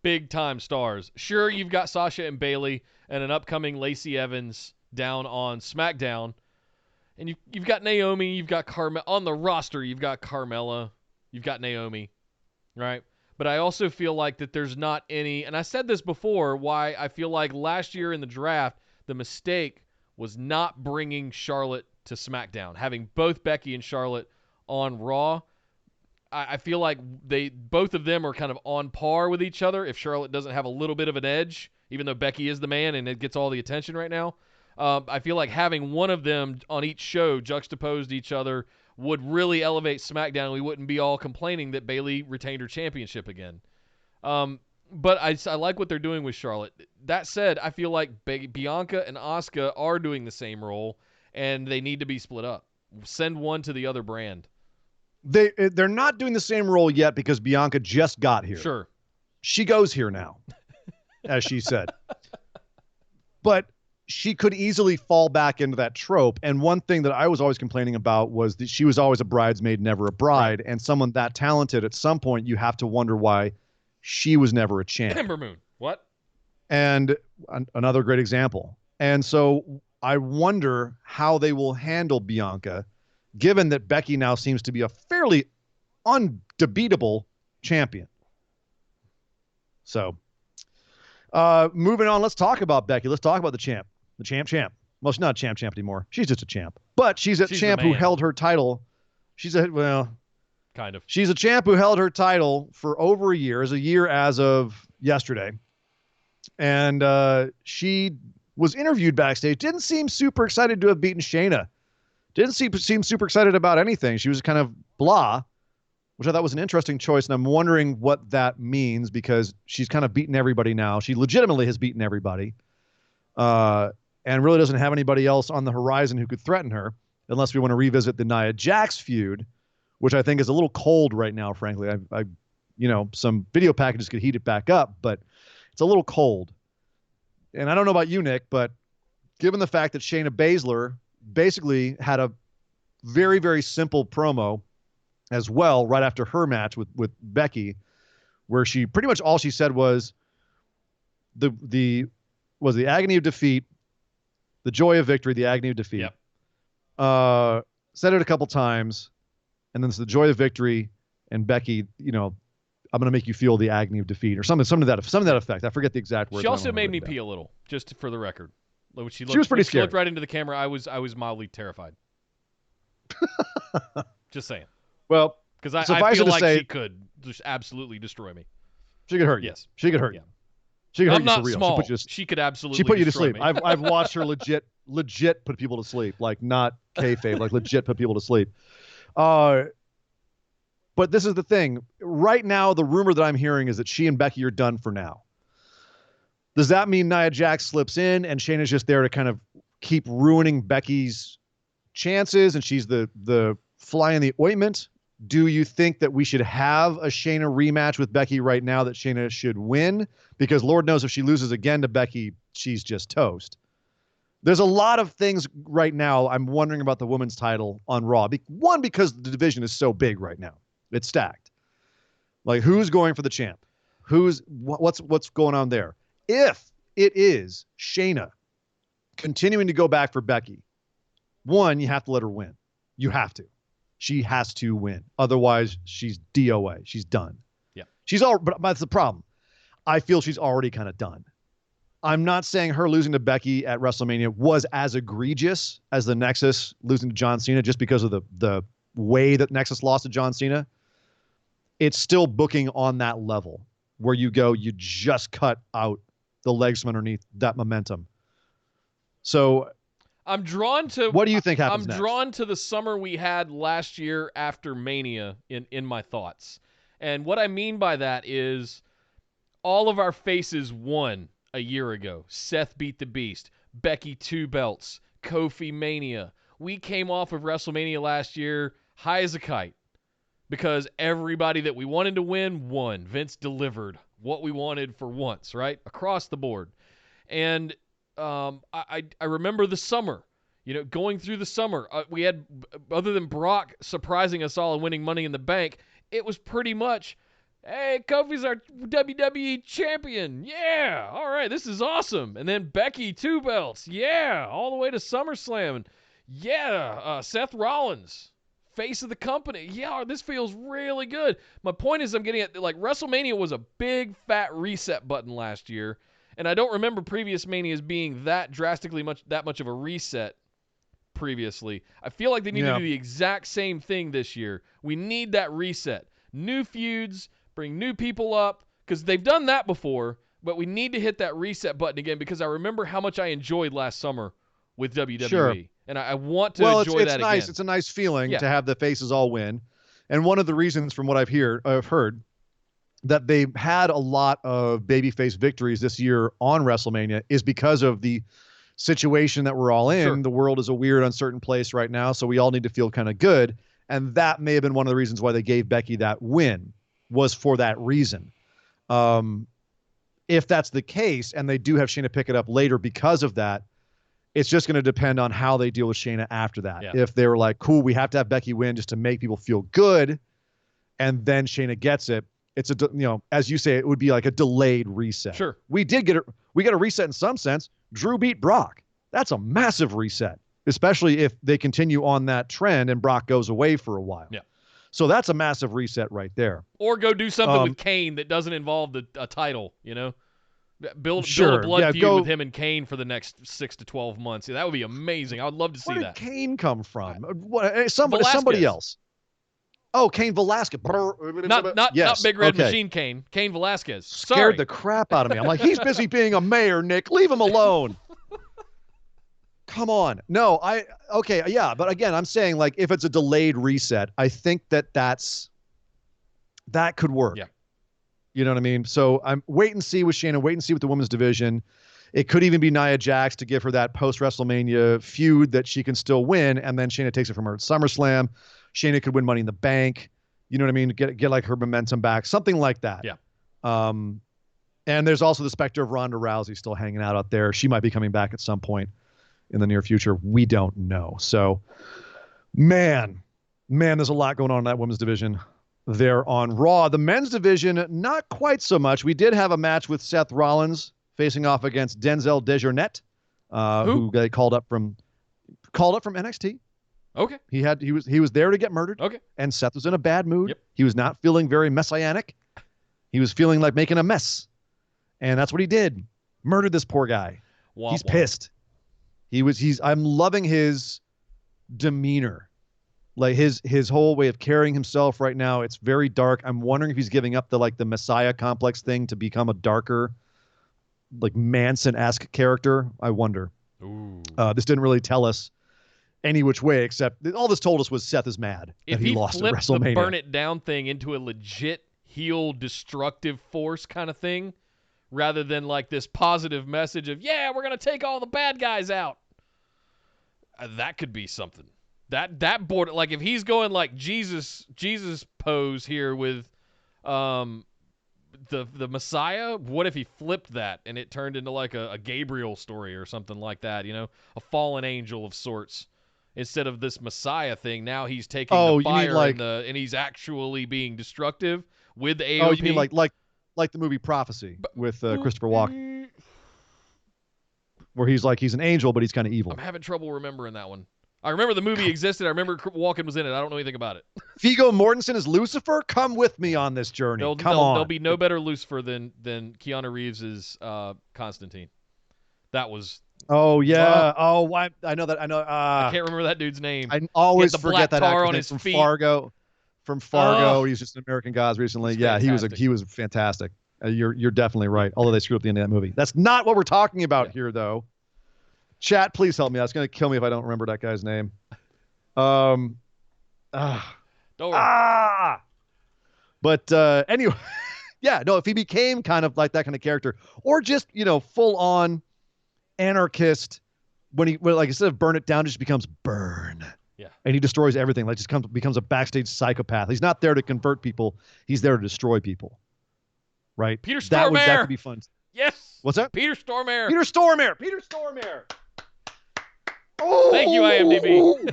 big-time stars. Sure, you've got Sasha and Bayley and an upcoming Lacey Evans down on SmackDown. And you've got Naomi, you've got Carmella. On the roster, you've got Carmella, you've got Naomi, right? But I also feel like that there's not any, and I said this before, why I feel like last year in the draft, the mistake was not bringing Charlotte to SmackDown, having both Becky and Charlotte on Raw. I feel like both of them are kind of on par with each other if Charlotte doesn't have a little bit of an edge, even though Becky is the man and it gets all the attention right now. I feel like having one of them on each show juxtaposed to each other would really elevate SmackDown. We wouldn't be all complaining that Bayley retained her championship again. But I like what they're doing with Charlotte. That said, I feel like Bianca and Asuka are doing the same role, and they need to be split up. Send one to the other brand. They're not doing the same role yet because Bianca just got here. Sure. She goes here now, as she said. But she could easily fall back into that trope. And one thing that I was always complaining about was that she was always a bridesmaid, never a bride. Right. And someone that talented, at some point, you have to wonder why she was never a champ. Ember Moon. What? And another great example. And so I wonder how they will handle Bianca, given that Becky now seems to be a fairly undebeatable champion. So moving on, let's talk about Becky. Let's talk about the champ. The champ. Well, she's not a champ anymore. She's just a champ. But she's a champ who held her title. She's a champ who held her title for over a year as of yesterday. And she was interviewed backstage. Didn't seem super excited to have beaten Shayna. Didn't seem super excited about anything. She was kind of blah, which I thought was an interesting choice. And I'm wondering what that means because she's kind of beaten everybody now. She legitimately has beaten everybody. And really doesn't have anybody else on the horizon who could threaten her, unless we want to revisit the Nia Jax feud, which I think is a little cold right now, frankly. Some video packages could heat it back up, but it's a little cold. And I don't know about you, Nick, but given the fact that Shayna Baszler basically had a very, very simple promo as well right after her match with Becky, where she pretty much all she said was the agony of defeat, the joy of victory, the agony of defeat. Yep. Said it a couple times, and then it's the joy of victory, and Becky, I'm going to make you feel the agony of defeat, or something to that effect. I forget the exact words. She also made me pee a little, just for the record. She was pretty She scared. looked right into the camera. I was mildly terrified. Just saying. Well, because I feel like she could just absolutely destroy me. She could hurt you. Yes. She could hurt you. Yeah. She could hurt I'm you not for real. small. She could absolutely. She put you to destroy sleep. me. I've watched her legit put people to sleep, like not kayfabe, like legit put people to sleep. But this is the thing. Right now, the rumor that I'm hearing is that she and Becky are done for now. Does that mean Nia Jax slips in and Shayna's just there to kind of keep ruining Becky's chances and she's the fly in the ointment? Do you think that we should have a Shayna rematch with Becky right now that Shayna should win? Because Lord knows if she loses again to Becky, she's just toast. There's a lot of things right now I'm wondering about the women's title on Raw. One, because the division is so big right now. It's stacked. Like, who's going for the champ? What's going on there? If it is Shayna continuing to go back for Becky, one, you have to let her win. You have to. She has to win. Otherwise, she's DOA. She's done. Yeah. But that's the problem. I feel she's already kind of done. I'm not saying her losing to Becky at WrestleMania was as egregious as the Nexus losing to John Cena just because of the way that Nexus lost to John Cena. It's still booking on that level where you just cut out the legs from underneath that momentum. So I'm drawn to. What do you think happens next? I'm drawn to the summer we had last year after Mania in my thoughts. And what I mean by that is all of our faces won a year ago. Seth beat the Beast. Becky 2 belts. Kofi Mania. We came off of WrestleMania last year high as a kite because everybody that we wanted to win won. Vince delivered what we wanted for once, right? Across the board. And I remember the summer, going through the summer. We had, other than Brock surprising us all and winning Money in the Bank, it was pretty much, hey, Kofi's our WWE champion. Yeah, all right, this is awesome. And then Becky 2 belts. Yeah, all the way to SummerSlam. Yeah, Seth Rollins, face of the company. Yeah, this feels really good. My point is I'm getting at, like, WrestleMania was a big, fat reset button last year. And I don't remember previous Manias being that much of a reset previously. I feel like they need to do the exact same thing this year. We need that reset. New feuds, bring new people up, because they've done that before, but we need to hit that reset button again because I remember how much I enjoyed last summer with WWE. Sure. And I want to enjoy that nice. again. It's a nice feeling to have the faces all win. And one of the reasons from what I've heard that they've had a lot of babyface victories this year on WrestleMania is because of the situation that we're all in. Sure. The world is a weird, uncertain place right now, so we all need to feel kind of good. And that may have been one of the reasons why they gave Becky that win, was for that reason. If that's the case, and they do have Shayna pick it up later because of that, it's just going to depend on how they deal with Shayna after that. Yeah. If they were like, cool, we have to have Becky win just to make people feel good, and then Shayna gets it, it's as you say, it would be like a delayed reset. Sure. We got a reset in some sense. Drew beat Brock. That's a massive reset, especially if they continue on that trend and Brock goes away for a while. Yeah. So that's a massive reset right there. Or go do something with Kane that doesn't involve a title, Build a blood feud with him and Kane for the next 6 to 12 months. Yeah, that would be amazing. I would love to see that. Where did Kane come from? Somebody else. Oh, Cain Velasquez. Not Big Red Machine Kane. Cain Velasquez. Scared the crap out of me. I'm like, he's busy being a mayor, Nick. Leave him alone. Come on. No, but again, I'm saying, like, if it's a delayed reset, I think that could work. Yeah. You know what I mean? So I'm wait and see with Shayna, wait and see with the women's division. It could even be Nia Jax to give her that post-WrestleMania feud that she can still win, and then Shayna takes it from her at SummerSlam. Shayna could win Money in the Bank. You know what I mean? Get like her momentum back, something like that. Yeah. And there's also the specter of Ronda Rousey still hanging out there. She might be coming back at some point. in the near future? We don't know. So, man, there's a lot going on in that women's division there on Raw. The men's division, not quite so much. We did have a match with Seth Rollins facing off against Denzel Dejournette, who they called up from NXT. Okay. He was there to get murdered. Okay. And Seth was in a bad mood. Yep. He was not feeling very messianic. He was feeling like making a mess. And that's what he did. Murdered this poor guy. He's pissed. I'm loving his demeanor. Like his whole way of carrying himself right now. It's very dark. I'm wondering if he's giving up the Messiah complex thing to become a darker, like Manson-esque character. I wonder. Ooh. This didn't really tell us any which way, except all this told us was Seth is mad if that he lost at flipped WrestleMania. the burn it down thing into a legit heel destructive force kind of thing, rather than like this positive message of, yeah, we're going to take all the bad guys out. That could be something. That board, like if he's going like Jesus pose here with the Messiah, what if he flipped that and it turned into like a Gabriel story or something like that, a fallen angel of sorts. Instead of this Messiah thing, now he's taking the fire and he's actually being destructive with the AOP. Oh, you mean like the movie Prophecy with Christopher Walken, where he's an angel, but he's kind of evil. I'm having trouble remembering that one. I remember the movie existed. I remember Walken was in it. I don't know anything about it. Viggo Mortensen is Lucifer. Come with me on this journey. Come on. There'll be no better Lucifer than Keanu Reeves' Constantine. That was. Oh yeah. I know that. I know. I can't remember that dude's name. I always forget that actor's on name his from feet. Fargo. From Fargo, he's just an American Gods recently. Yeah, fantastic. he was fantastic. You're definitely right. Although they screwed up the end of that movie. That's not what we're talking about here, though. Chat, please help me. That's going to kill me if I don't remember that guy's name. Don't worry. But anyway, yeah, no. If he became kind of like that kind of character, or just full on anarchist, when like instead of burn it down, just becomes burn. Yeah. And he destroys everything. Like becomes a backstage psychopath. He's not there to convert people. He's there to destroy people. Right? Peter Stormare. That would be fun. Yes. What's that? Peter Stormare. Peter Stormare. Oh, thank you, IMDb.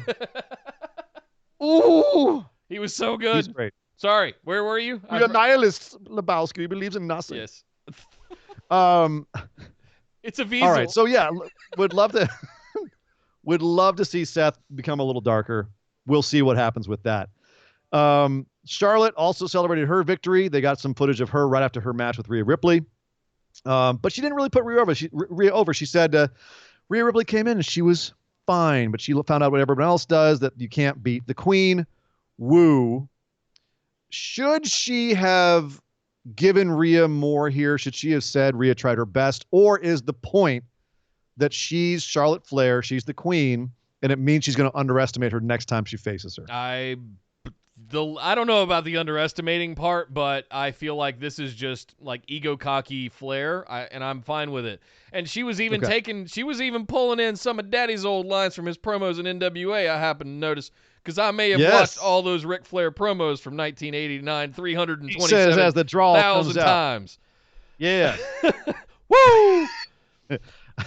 Ooh. He was so good. He's great. Sorry, where were you? You're a nihilist, Lebowski. He believes in nothing. Yes. It's a Weasel. All right, so yeah, would love to see Seth become a little darker. We'll see what happens with that. Charlotte also celebrated her victory. They got some footage of her right after her match with Rhea Ripley. But she didn't really put Rhea over. She said Rhea Ripley came in and she was fine, but she found out what everyone else does, that you can't beat the queen. Woo. Should she have given Rhea more here? Should she have said Rhea tried her best? Or is the point that she's Charlotte Flair, she's the queen, and it means she's going to underestimate her next time she faces her? I don't know about the underestimating part, but I feel like this is just like ego cocky Flair, and I'm fine with it. And she was even pulling in some of Daddy's old lines from his promos in NWA, I happen to notice, because I may have watched all those Ric Flair promos from 1989 327,000 times. Yeah. Woo!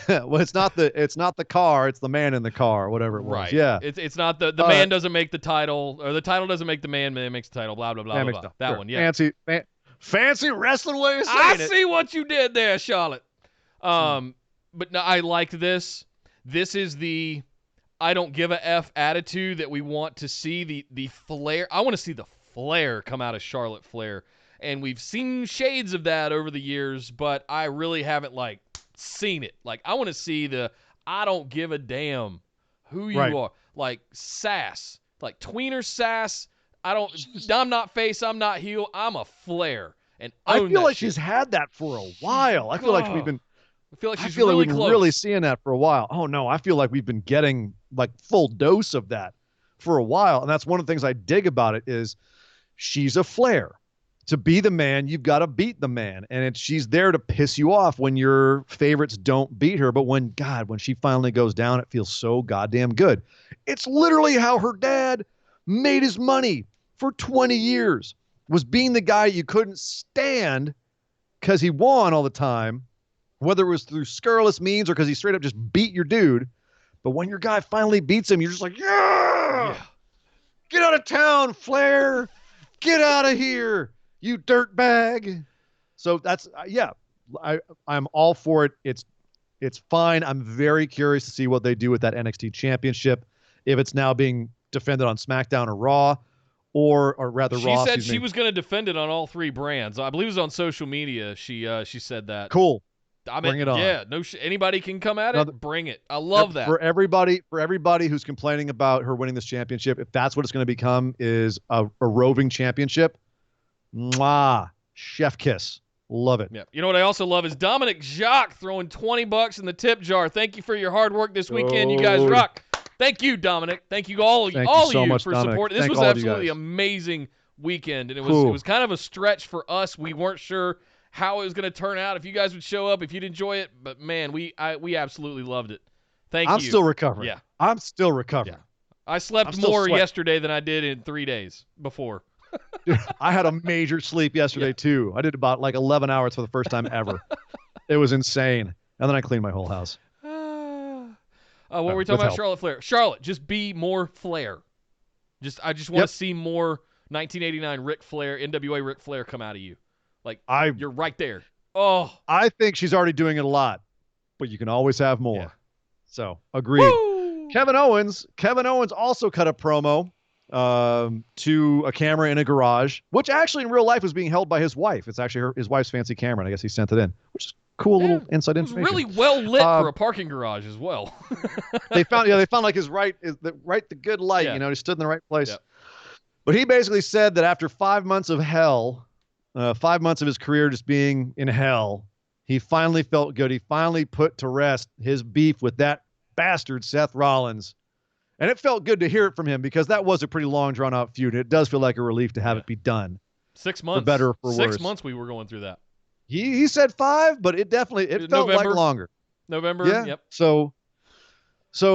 Well, it's not the car, it's the man in the car, whatever it was. Right. Yeah. It's not the man doesn't make the title, or the title doesn't make the man makes the title, blah, blah, blah, blah, blah. That sure. one, yeah. Fancy wrestling way of saying it. I see what you did there, Charlotte. But no, I like this. This is the I don't give a F attitude that we want to see. The Flair. I want to see the Flair come out of Charlotte Flair. And we've seen shades of that over the years, but I really haven't seen it. I want to see the I don't give a damn who you are. Like sass. Like tweener sass. I'm not face, I'm not heel, I'm a Flair. And I feel like shit. she's had that for a while. I feel like we've been she's we've been close. really seeing that for a while. Oh no, I feel like we've been getting full dose of that for a while. And that's one of the things I dig about it is she's a Flair. To be the man, you've got to beat the man. And she's there to piss you off when your favorites don't beat her. But when she finally goes down, it feels so goddamn good. It's literally how her dad made his money for 20 years, was being the guy you couldn't stand because he won all the time, whether it was through scurrilous means or because he straight up just beat your dude. But when your guy finally beats him, you're just like, yeah, get out of town, Flair. Get out of here, you dirtbag. So that's, I'm all for it. It's fine. I'm very curious to see what they do with that NXT championship. If it's now being defended on SmackDown or Raw, or rather Raw. She said she was going to defend it on all 3 brands. I believe it was on social media. She said that. Cool. I mean, bring it on. Yeah, anybody can come at it. Bring it. I love that. For everybody who's complaining about her winning this championship, if that's what it's going to become, is a roving championship. Mwah, chef kiss. Love it. Yeah. You know what I also love is Dominic Jacques throwing $20 in the tip jar. Thank you for your hard work this weekend. You guys rock. Thank you, Dominic. Thank you all of you for supporting. This was absolutely amazing weekend, and it was kind of a stretch for us. We weren't sure how it was going to turn out, if you guys would show up, if you'd enjoy it, but man, we absolutely loved it. Thank you. I'm still recovering. Yeah. I'm still recovering. Yeah. I slept more yesterday than I did in 3 days before. Dude, I had a major sleep yesterday too. I did about like 11 hours for the first time ever. It was insane. And then I cleaned my whole house. What were we talking about? Charlotte Flair. Charlotte, just be more Flair. I just want to see more 1989 Ric Flair, NWA Ric Flair come out of you. Like, you're right there. Oh. I think she's already doing it a lot, but you can always have more. Yeah. So, agreed. Woo! Kevin Owens also cut a promo to a camera in a garage, which actually in real life was being held by his wife. It's actually his wife's fancy camera, and I guess he sent it in, which is cool little inside information. It was really well lit for a parking garage as well. they found like the good light, he stood in the right place. Yeah. But he basically said that after 5 months of hell, 5 months of his career just being in hell, he finally felt good. He finally put to rest his beef with that bastard Seth Rollins. And it felt good to hear it from him because that was a pretty long, drawn-out feud. It does feel like a relief to have it be done. 6 months. For better or for worse. 6 months we were going through that. He said 5, but it felt November, like longer. November, yeah. Yep. So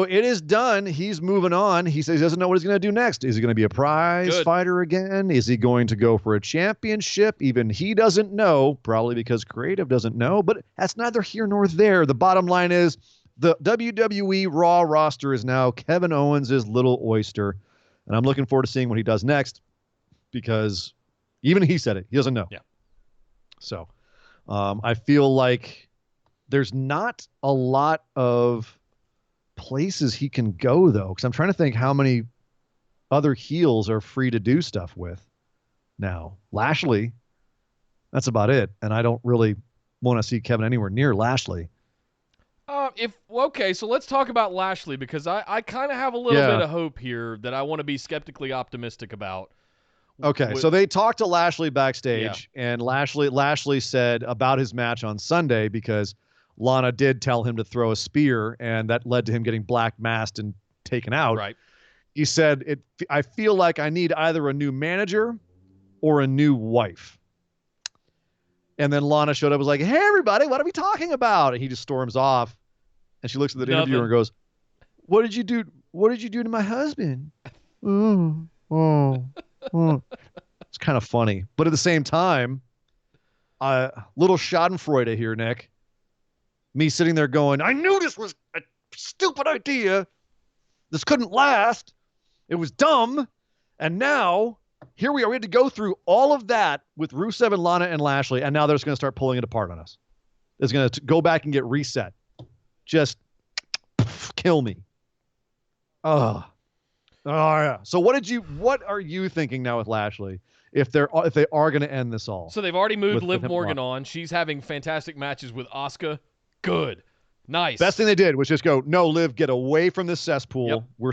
it is done. He's moving on. He says he doesn't know what he's going to do next. Is he going to be a prize fighter again? Is he going to go for a championship? Even he doesn't know, probably because creative doesn't know, but that's neither here nor there. The bottom line is the WWE Raw roster is now Kevin Owens' little oyster, and I'm looking forward to seeing what he does next because even he said it. He doesn't know. Yeah. So I feel like there's not a lot of places he can go though, because I'm trying to think how many other heels are free to do stuff with now. Lashley, that's about it, and I don't really want to see Kevin anywhere near Lashley. So let's talk about Lashley because I kind of have a little bit of hope here that I want to be skeptically optimistic about. Okay, so they talked to Lashley backstage, and Lashley said about his match on Sunday because Lana did tell him to throw a spear, and that led to him getting black masked and taken out. Right. He said, I feel like I need either a new manager or a new wife. And then Lana showed up and was like, hey, everybody, what are we talking about? And he just storms off. And she looks at the interviewer and goes, what did you do? What did you do to my husband? It's kind of funny. But at the same time, little schadenfreude here, Nick. Me sitting there going, I knew this was a stupid idea. This couldn't last. It was dumb. And now, here we are. We had to go through all of that with Rusev and Lana and Lashley, and now they're just going to start pulling it apart on us. It's going to go back and get reset. Just kill me. Oh, yeah. So what are you thinking now with Lashley if they are going to end this all? So they've already moved Liv Morgan on. She's having fantastic matches with Asuka. Good. Nice. Best thing they did was just go, no, Liv, get away from this cesspool. Yep. We're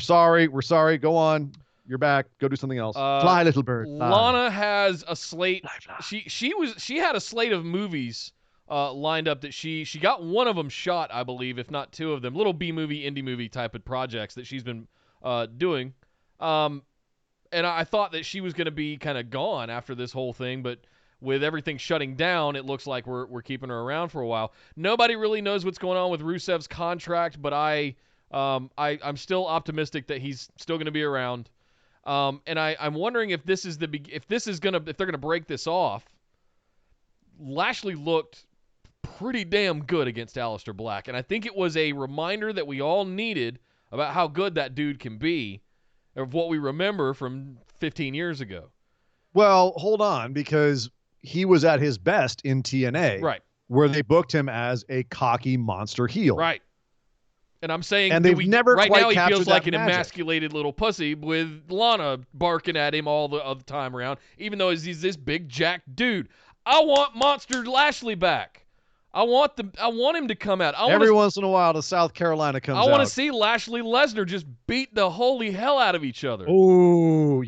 sorry. Go on. You're back. Go do something else. Fly, little bird. Fly. Lana has a slate. She had a slate of movies lined up that she got one of them shot, I believe, if not two of them. Little B-movie, indie movie type of projects that she's been doing. And I thought that she was going to be kind of gone after this whole thing, but with everything shutting down, it looks like we're keeping her around for a while. Nobody really knows what's going on with Rusev's contract, but I'm still optimistic that he's still going to be around. And I'm wondering if they're gonna break this off. Lashley looked pretty damn good against Aleister Black, and I think it was a reminder that we all needed about how good that dude can be, of what we remember from 15 years ago. Well, hold on, because he was at his best in TNA, Right. where they booked him as a cocky monster heel. Right. And I'm saying, And they've never right quite now he captured feels like that an magic. emasculated little pussy with Lana barking at him all the time around, even though he's this big jacked dude. I want Monster Lashley back. I want him to come out. Every once in a while, the South Carolina comes out. I want to see Lashley Lesnar just beat the holy hell out of each other. Oh,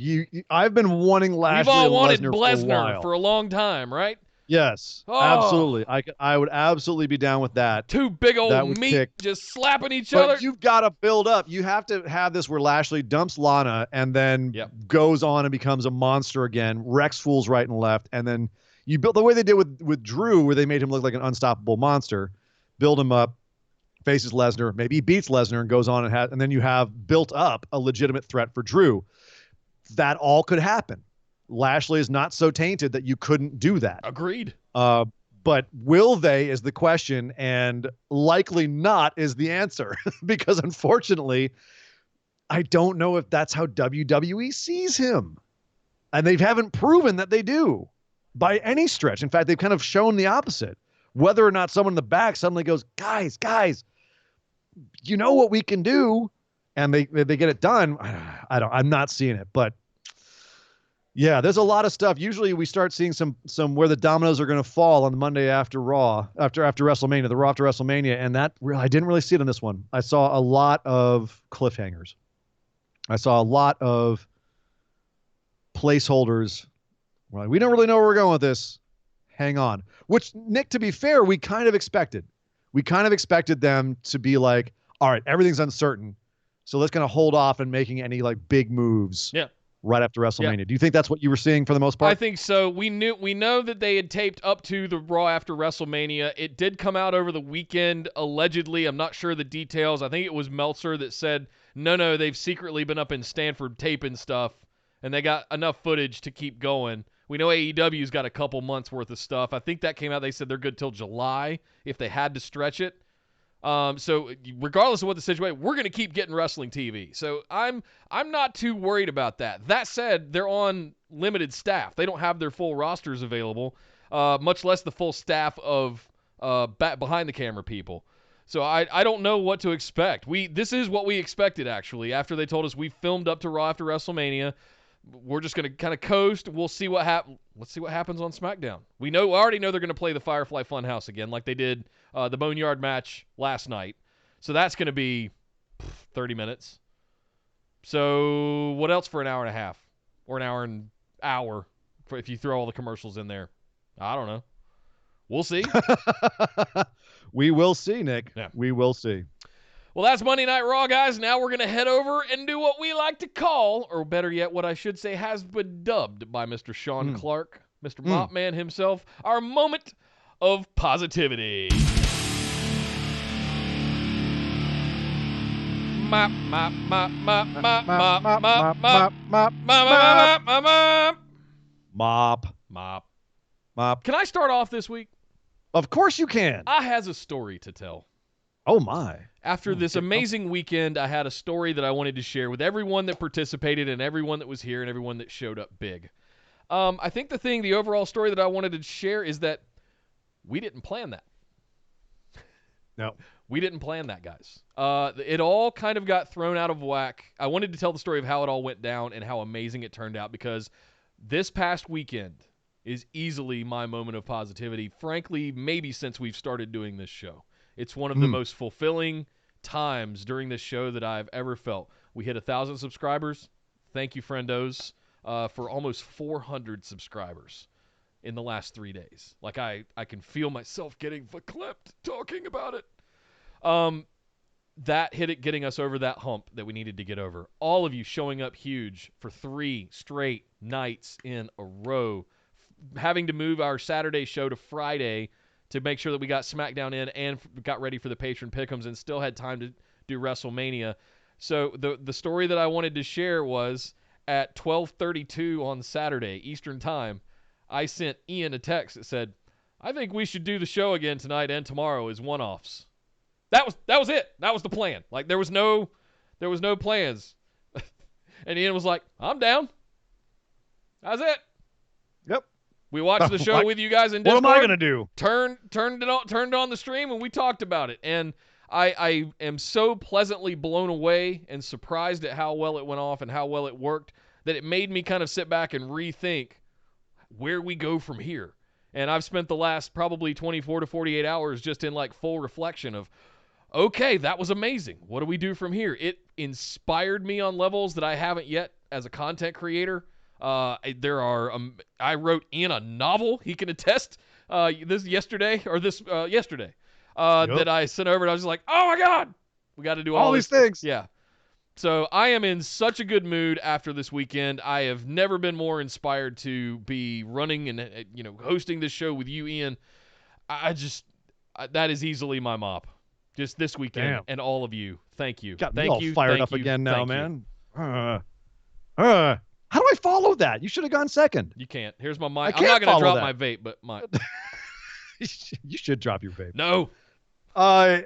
I've been wanting Lashley We've all wanted and Lesnar Lesnar for a long time, right? Yes, Oh. absolutely. I would absolutely be down with that. Two big old meat just slapping each other. But you've got to build up. You have to have this where Lashley dumps Lana and then goes on and becomes a monster again, wrecks fools right and left, and then you build the way they did with Drew, where they made him look like an unstoppable monster, build him up, faces Lesnar, maybe he beats Lesnar and goes on and then you have built up a legitimate threat for Drew. That all could happen. Lashley is not so tainted that you couldn't do that. Agreed. But will they is the question, and likely not is the answer, because unfortunately, I don't know if that's how WWE sees him. And they haven't proven that they do by any stretch. In fact, they've kind of shown the opposite. Whether or not someone in the back suddenly goes, guys, you know what we can do, and they get it done. I'm not seeing it, but yeah, there's a lot of stuff. Usually we start seeing some where the dominoes are going to fall on the Monday after Raw, after WrestleMania, the Raw after WrestleMania, and I didn't really see it on this one. I saw a lot of cliffhangers. I saw a lot of placeholders. We don't really know where we're going with this. Hang on. Which, Nick, to be fair, we kind of expected. We kind of expected them to be like, all right, everything's uncertain, so let's kind of hold off on making any like big moves. Yeah. Right after WrestleMania. Yeah. Do you think that's what you were seeing for the most part? I think so. We know that they had taped up to the Raw after WrestleMania. It did come out over the weekend, allegedly. I'm not sure the details. I think it was Meltzer that said, no, they've secretly been up in Stanford taping stuff, and they got enough footage to keep going. We know AEW's got a couple months worth of stuff. I think that came out. They said they're good till July if they had to stretch it. So regardless of what the situation, we're going to keep getting wrestling TV. So I'm not too worried about that. That said, they're on limited staff. They don't have their full rosters available, much less the full staff of behind the camera people. So I don't know what to expect. This is what we expected, actually. After they told us we filmed up to Raw after WrestleMania, we're just going to kind of coast. We'll see what happens. Let's see what happens on SmackDown. We already know they're going to play the Firefly Funhouse again, like they did the Boneyard match last night. So that's going to be 30 minutes. So what else for an hour and a half, or an hour, if you throw all the commercials in there? I don't know. We'll see. We will see, Nick. Yeah. We will see. Well, that's Monday Night Raw, guys. Now we're going to head over and do what we like to call, or better yet, what I should say has been dubbed by Mr. Sean Clark, Mr. Mopman himself, our moment of positivity. Mop, mop, mop, mop, mop, mop, mop, mop, mop, Mop. mop. Can I start off this week? Of course you can. I has a story to tell. Oh, my. After this amazing weekend, I had a story that I wanted to share with everyone that participated and everyone that was here and everyone that showed up big. I think the overall story that I wanted to share is that we didn't plan that. No. We didn't plan that, guys. It all kind of got thrown out of whack. I wanted to tell the story of how it all went down and how amazing it turned out, because this past weekend is easily my moment of positivity, frankly, maybe since we've started doing this show. It's one of the most fulfilling times during this show that I've ever felt. We hit 1,000 subscribers. Thank you, friendos, for almost 400 subscribers in the last 3 days. Like, I can feel myself getting verklempt talking about it. That hit it, getting us over that hump that we needed to get over. All of you showing up huge for 3 straight nights in a row, having to move our Saturday show to Friday to make sure that we got SmackDown in and got ready for the patron pick'ems and still had time to do WrestleMania. So the story that I wanted to share was at 12:32 on Saturday Eastern Time, I sent Ian a text that said, "I think we should do the show again tonight and tomorrow as one-offs." That was it. That was the plan. Like, there was no There was no plans. And Ian was like, I'm down. That's it. Yep. We watched the show with you guys in Discord. What am I gonna do? Turned on the stream, and we talked about it. And I am so pleasantly blown away and surprised at how well it went off and how well it worked that it made me kind of sit back and rethink where we go from here. And I've spent the last probably 24 to 48 hours just in like full reflection of, okay, that was amazing. What do we do from here? It inspired me on levels that I haven't yet as a content creator. I wrote in a novel. He can attest yesterday. That I sent over, and I was just like, oh my God, we got to do all these things. Yeah. So I am in such a good mood after this weekend. I have never been more inspired to be running and hosting this show with you, Ian. That is easily my mop. Just this weekend. Damn. And all of you. Thank you. Got thank me all you. fired thank up you, again now, thank you. man. How do I follow that? You should have gone second. You can't. Here's my mic. I I'm not can't going to drop follow my that. vape, but my You should drop your vape. no. Yeah.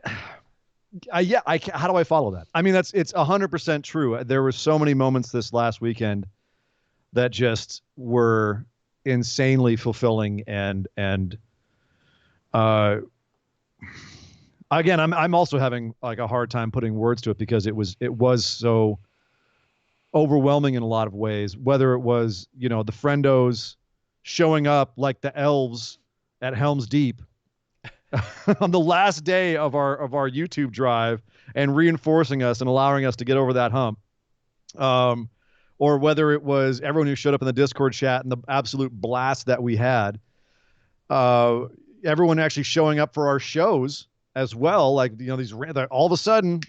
How do I follow that? I mean, it's 100% true. There were so many moments this last weekend that just were insanely fulfilling and again, I'm also having like a hard time putting words to it because it was so overwhelming in a lot of ways. Whether it was the friendos showing up like the elves at Helm's Deep on the last day of our YouTube drive and reinforcing us and allowing us to get over that hump, or whether it was everyone who showed up in the Discord chat and the absolute blast that we had. Everyone actually showing up for our shows as well, like these all of a sudden,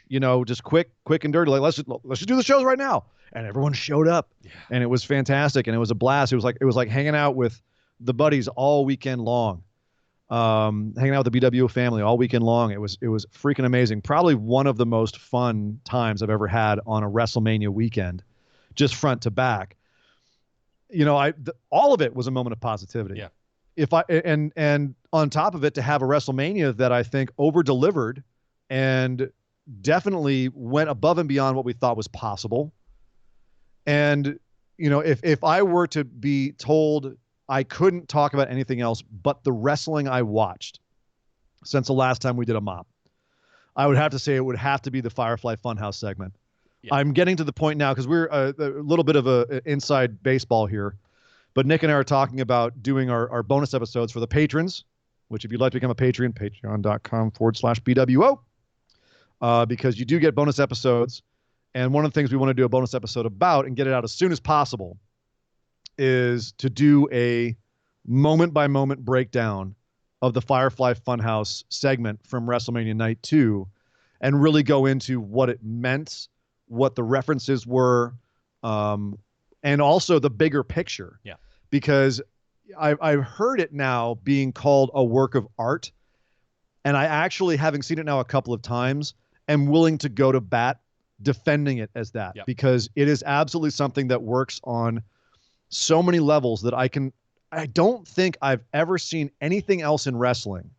just quick and dirty, like let's just do the shows right now, and everyone showed up, and it was fantastic, and it was a blast. It was like hanging out with the buddies all weekend long, hanging out with the BWO family all weekend long. It was freaking amazing. Probably one of the most fun times I've ever had on a WrestleMania weekend, just front to back. All of it was a moment of positivity. Yeah. And on top of it, to have a WrestleMania that I think over-delivered and definitely went above and beyond what we thought was possible. And, if I were to be told I couldn't talk about anything else but the wrestling I watched since the last time we did a mop, I would have to say it would have to be the Firefly Funhouse segment. Yeah. I'm getting to the point now, because we're a little bit of a inside baseball here. But Nick and I are talking about doing our bonus episodes for the patrons, which if you'd like to become a patron, patreon.com/BWO, because you do get bonus episodes. And one of the things we want to do a bonus episode about and get it out as soon as possible is to do a moment-by-moment breakdown of the Firefly Funhouse segment from WrestleMania Night 2 and really go into what it meant, what the references were, and also the bigger picture. Yeah. Because I've heard it now being called a work of art. And I actually, having seen it now a couple of times, am willing to go to bat defending it as that. Yep. Because it is absolutely something that works on so many levels that I don't think I've ever seen anything else in wrestling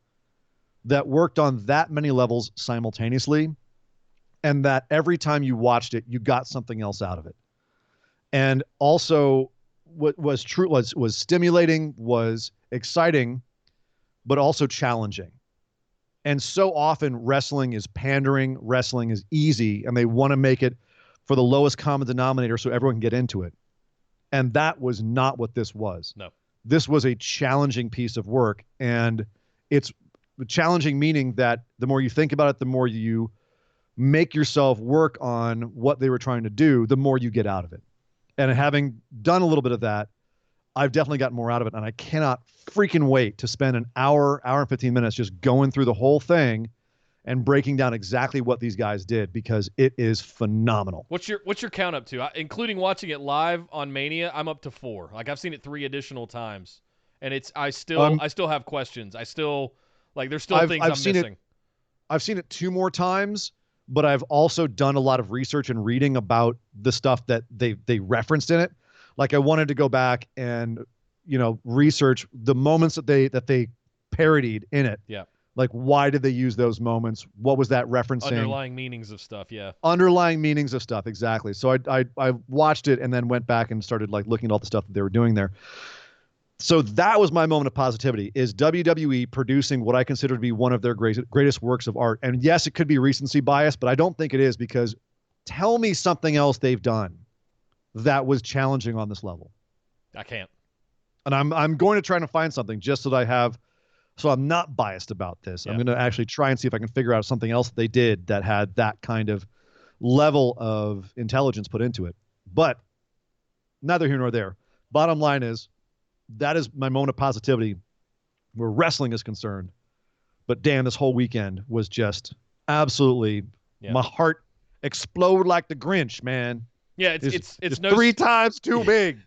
that worked on that many levels simultaneously, and that every time you watched it, you got something else out of it. And also what was true was stimulating, was exciting, but also challenging. And so often wrestling is pandering, wrestling is easy, and they want to make it for the lowest common denominator so everyone can get into it. And that was not what this was. No. This was a challenging piece of work, and it's challenging meaning that the more you think about it, the more you make yourself work on what they were trying to do, the more you get out of it. And having done a little bit of that, I've definitely gotten more out of it. And I cannot freaking wait to spend an hour and 15 minutes just going through the whole thing and breaking down exactly what these guys did, because it is phenomenal. What's your count up to? Including watching it live on Mania, I'm up to 4. Like, I've seen it 3 additional times. And I still have questions. There's still things I'm missing. I've seen it 2 more times. But I've also done a lot of research and reading about the stuff that they referenced in it. Like, I wanted to go back and, research the moments that they parodied in it. Yeah. Like, why did they use those moments? What was that referencing? Underlying meanings of stuff, yeah. Underlying meanings of stuff, exactly. So I watched it and then went back and started like looking at all the stuff that they were doing there. So that was my moment of positivity, is WWE producing what I consider to be one of their greatest works of art. And yes, it could be recency bias, but I don't think it is, because tell me something else they've done that was challenging on this level. I can't. And I'm going to try to find something just so that so I'm not biased about this. Yeah. I'm going to actually try and see if I can figure out something else that they did that had that kind of level of intelligence put into it. But neither here nor there. Bottom line is, that is my moment of positivity where wrestling is concerned. But Dan, this whole weekend was just absolutely, my heart exploded like the Grinch, man. Yeah, it's no 3 times too big.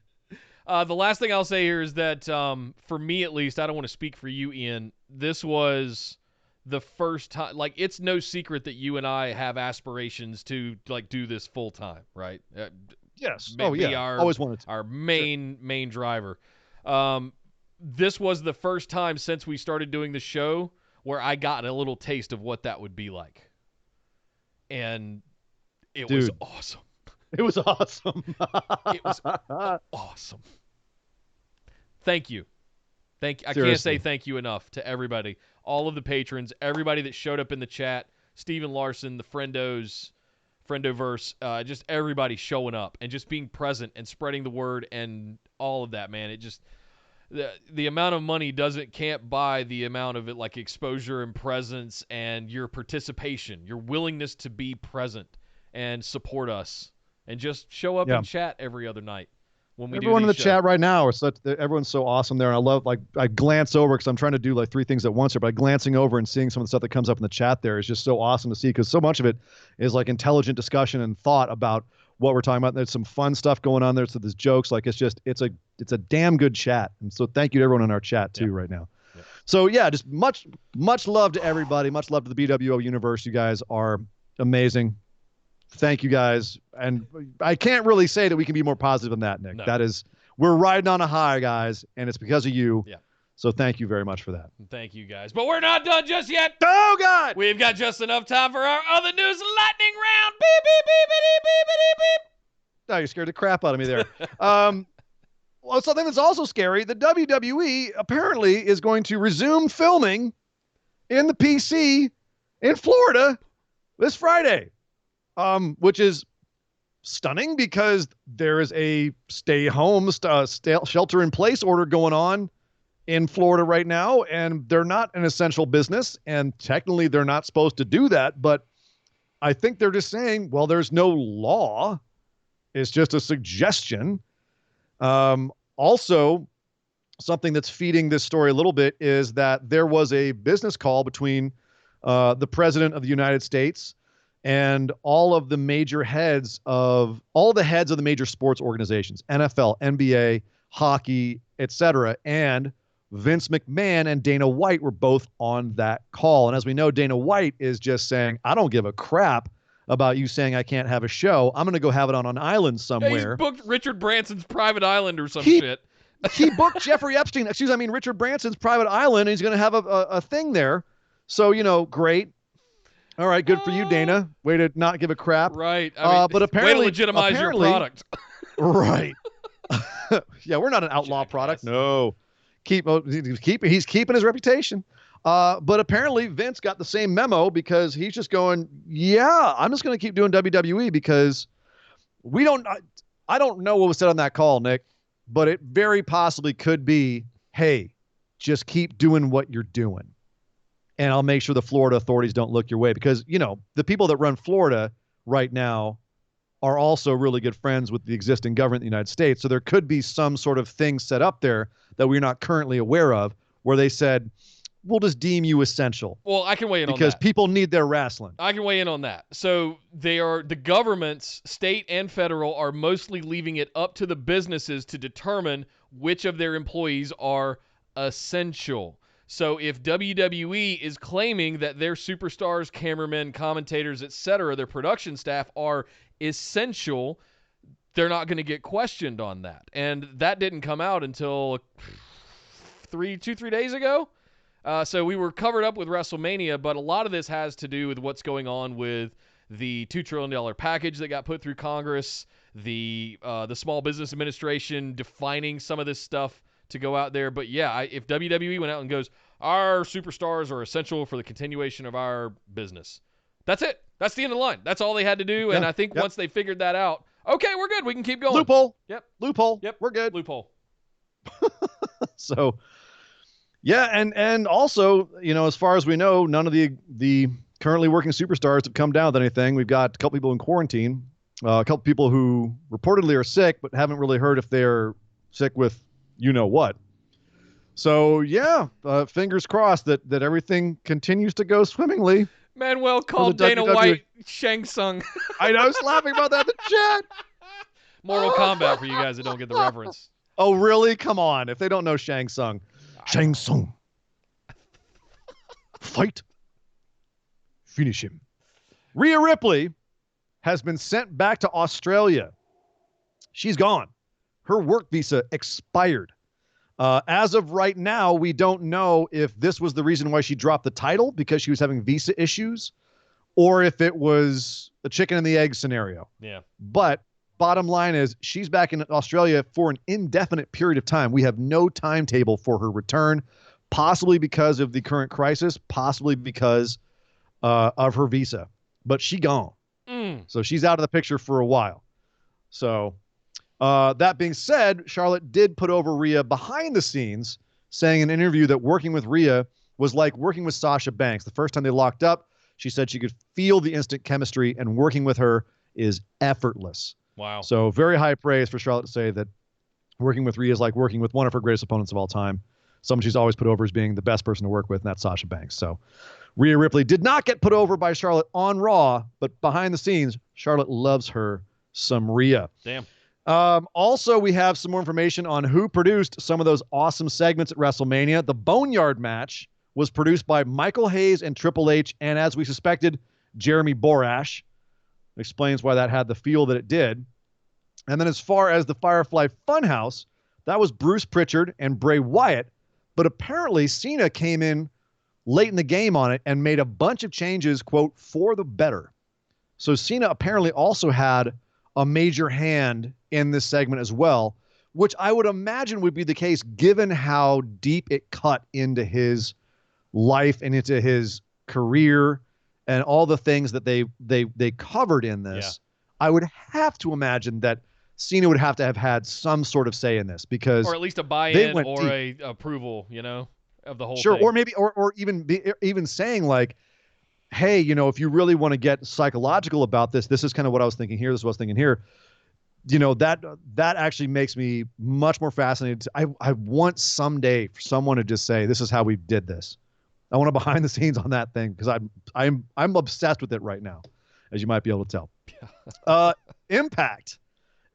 The last thing I'll say here is that, for me at least, I don't want to speak for you, Ian. This was the first time. Like, it's no secret that you and I have aspirations to like do this full time, right? Yes. Always wanted to. Our main driver. This was the first time since we started doing the show where I got a little taste of what that would be like, and it was awesome. It was awesome. It was awesome. Thank you. I Seriously. can't say thank you enough to everybody, all of the patrons, everybody that showed up in the chat, Steven Larson, the Friendoverse, just everybody showing up and just being present and spreading the word and all of that, man. It just, the amount of money can't buy the amount of it, like exposure and presence and your participation, your willingness to be present and support us. And just show up and chat every other night when we Everyone do in the shows. chat right now, everyone's so awesome there. And I love, like, I glance over because I'm trying to do like 3 things at once here, but glancing over and seeing some of the stuff that comes up in the chat there is just so awesome to see, because so much of it is like intelligent discussion and thought about what we're talking about. There's some fun stuff going on there. So there's jokes. Like, it's a damn good chat. And so thank you to everyone in our chat too right now. Yeah. So yeah, just much love to everybody. Much love to the BWO universe. You guys are amazing. Thank you guys. And I can't really say that we can be more positive than that, Nick. No. We're riding on a high, guys, and it's because of you. Yeah. So thank you very much for that. Thank you, guys. But we're not done just yet. Oh, God! We've got just enough time for our other news lightning round. Beep, beep, beep, beep, beep, beep, beep. Oh, you scared the crap out of me there. Well, something that's also scary, the WWE apparently is going to resume filming in the PC in Florida this Friday. Which is stunning because there is a stay-home, shelter-in-place order going on in Florida right now, and they're not an essential business, and technically they're not supposed to do that, but I think they're just saying, well, there's no law. It's just a suggestion. Also, something that's feeding this story a little bit is that there was a business call between the President of the United States and all of the heads of the major sports organizations, NFL, NBA, hockey, etc. And Vince McMahon and Dana White were both on that call. And as we know, Dana White is just saying, I don't give a crap about you saying I can't have a show. I'm going to go have it on an island somewhere. Yeah, he's booked Richard Branson's private island or some shit. He booked Richard Branson's private island, and he's going to have a thing there. So, great. All right, good for you, Dana. Way to not give a crap. Right. I mean, but apparently, way to legitimize your product. Right. Yeah, we're not an outlaw product. No. He's keeping his reputation. But apparently Vince got the same memo, because he's just going, yeah, I'm just going to keep doing WWE because I don't know what was said on that call, Nick, but it very possibly could be, hey, just keep doing what you're doing. And I'll make sure the Florida authorities don't look your way, because, the people that run Florida right now are also really good friends with the existing government of the United States. So there could be some sort of thing set up there that we're not currently aware of, where they said, we'll just deem you essential. Well, I can weigh in on that. Because people need their wrestling. I can weigh in on that. So the governments, state and federal, are mostly leaving it up to the businesses to determine which of their employees are essential. So if WWE is claiming that their superstars, cameramen, commentators, etc., their production staff are essential, they're not going to get questioned on that. And that didn't come out until 3 days ago. So we were covered up with WrestleMania, but a lot of this has to do with what's going on with the $2 trillion package that got put through Congress, the Small Business Administration defining some of this stuff to go out there. But yeah, if WWE went out and goes, our superstars are essential for the continuation of our business. That's it. That's the end of the line. That's all they had to do. And I think once they figured that out, okay, we're good. We can keep going. Loophole. Yep. Loophole. Yep. We're good. Loophole. So, yeah, and also, as far as we know, none of the currently working superstars have come down with anything. We've got a couple people in quarantine, a couple people who reportedly are sick, but haven't really heard if they're sick with what. So, yeah, fingers crossed that everything continues to go swimmingly. Manuel called Dana White Shang Tsung. I was laughing about that in the chat. Mortal Kombat for you guys that don't get the reference. Oh, really? Come on. If they don't know Shang Tsung. Shang Tsung. Fight. Finish him. Rhea Ripley has been sent back to Australia. She's gone. Her work visa expired. As of right now, we don't know if this was the reason why she dropped the title, because she was having visa issues, or if it was a chicken and the egg scenario. Yeah. But bottom line is she's back in Australia for an indefinite period of time. We have no timetable for her return, possibly because of the current crisis, possibly because of her visa. But she gone. So she's out of the picture for a while. So that being said, Charlotte did put over Rhea behind the scenes, saying in an interview that working with Rhea was like working with Sasha Banks. The first time they locked up, she said she could feel the instant chemistry, and working with her is effortless. Wow. So very high praise for Charlotte to say that working with Rhea is like working with one of her greatest opponents of all time. Someone she's always put over as being the best person to work with, and that's Sasha Banks. So Rhea Ripley did not get put over by Charlotte on Raw, but behind the scenes, Charlotte loves her some Rhea. Damn. Also, we have some more information on who produced some of those awesome segments at WrestleMania. The Boneyard match was produced by Michael Hayes and Triple H, and as we suspected, Jeremy Borash. Explains why that had the feel that it did. And then as far as the Firefly Funhouse, that was Bruce Pritchard and Bray Wyatt, but apparently Cena came in late in the game on it and made a bunch of changes, quote, for the better. So Cena apparently also had a major hand in this segment as well, which I would imagine would be the case given how deep it cut into his life and into his career and all the things that they covered in this. Yeah. I would have to imagine that Cena would have to have had some sort of say in this, because or at least a buy-in or a approval, of the whole thing. Or maybe or even saying like, hey, if you really want to get psychological about this, this is kind of what I was thinking here. This is what I was thinking here. That actually makes me much more fascinated. I want someday for someone to just say, this is how we did this. I want to behind the scenes on that thing, because I'm obsessed with it right now, as you might be able to tell.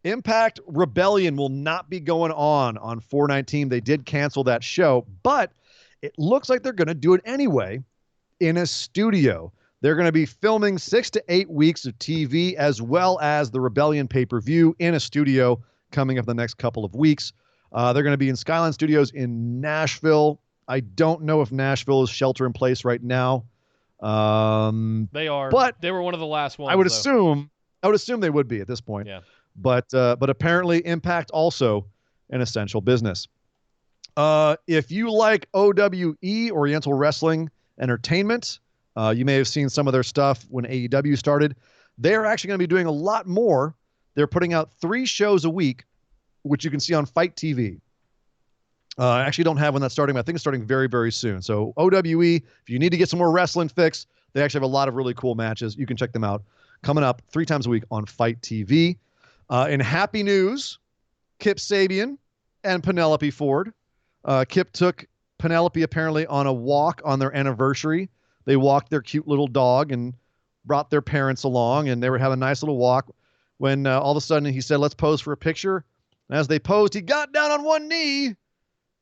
Impact Rebellion will not be going on 4/19. They did cancel that show, but it looks like they're going to do it anyway in a studio. They're going to be filming 6 to 8 weeks of TV, as well as the Rebellion pay-per-view in a studio coming up the next couple of weeks. They're going to be in Skyline Studios in Nashville. I don't know if Nashville is shelter in place right now. They are, but they were one of the last ones. I would assume they would be at this point. Yeah. But apparently Impact also an essential business. If you like OWE, Oriental Wrestling Entertainment, you may have seen some of their stuff when AEW started. They're actually going to be doing a lot more. They're putting out 3 shows a week, which you can see on Fight TV. I actually don't have when that's starting, but I think it's starting very, very soon. So OWE, if you need to get some more wrestling fix, they actually have a lot of really cool matches. You can check them out coming up 3 times a week on Fight TV. In happy news, Kip Sabian and Penelope Ford. Kip took Penelope apparently on a walk on their anniversary. They walked their cute little dog and brought their parents along, and they were having a nice little walk when all of a sudden he said, let's pose for a picture. And as they posed, he got down on one knee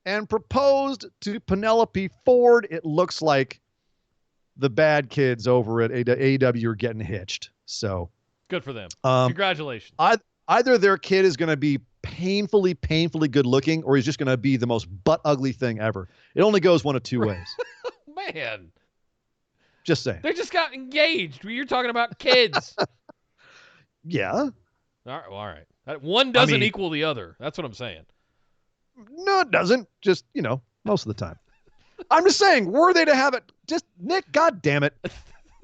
and proposed to Penelope Ford. It looks like the bad kids over at AEW are getting hitched. So good for them. Congratulations. Either their kid is going to be painfully good looking, or he's just going to be the most butt ugly thing ever. It only goes one of 2 ways. saying. Just saying. They just got engaged. You're talking about kids. Yeah. All right. Well, all right. One doesn't equal the other. That's what I'm saying. No, it doesn't. Just, most of the time. I'm just saying, were they to have it, just, Nick, God damn it.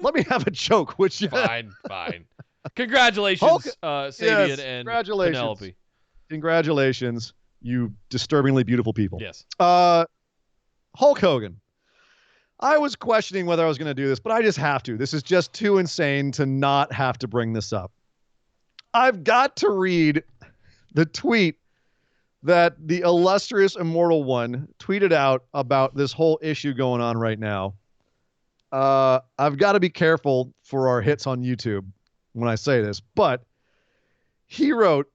Let me have a joke, would you? Fine. Congratulations, Sabian and congratulations. Penelope. Congratulations, you disturbingly beautiful people. Yes. Hulk Hogan. I was questioning whether I was going to do this, but I just have to. This is just too insane to not have to bring this up. I've got to read the tweet that the illustrious Immortal One tweeted out about this whole issue going on right now. I've got to be careful for our hits on YouTube when I say this, but he wrote,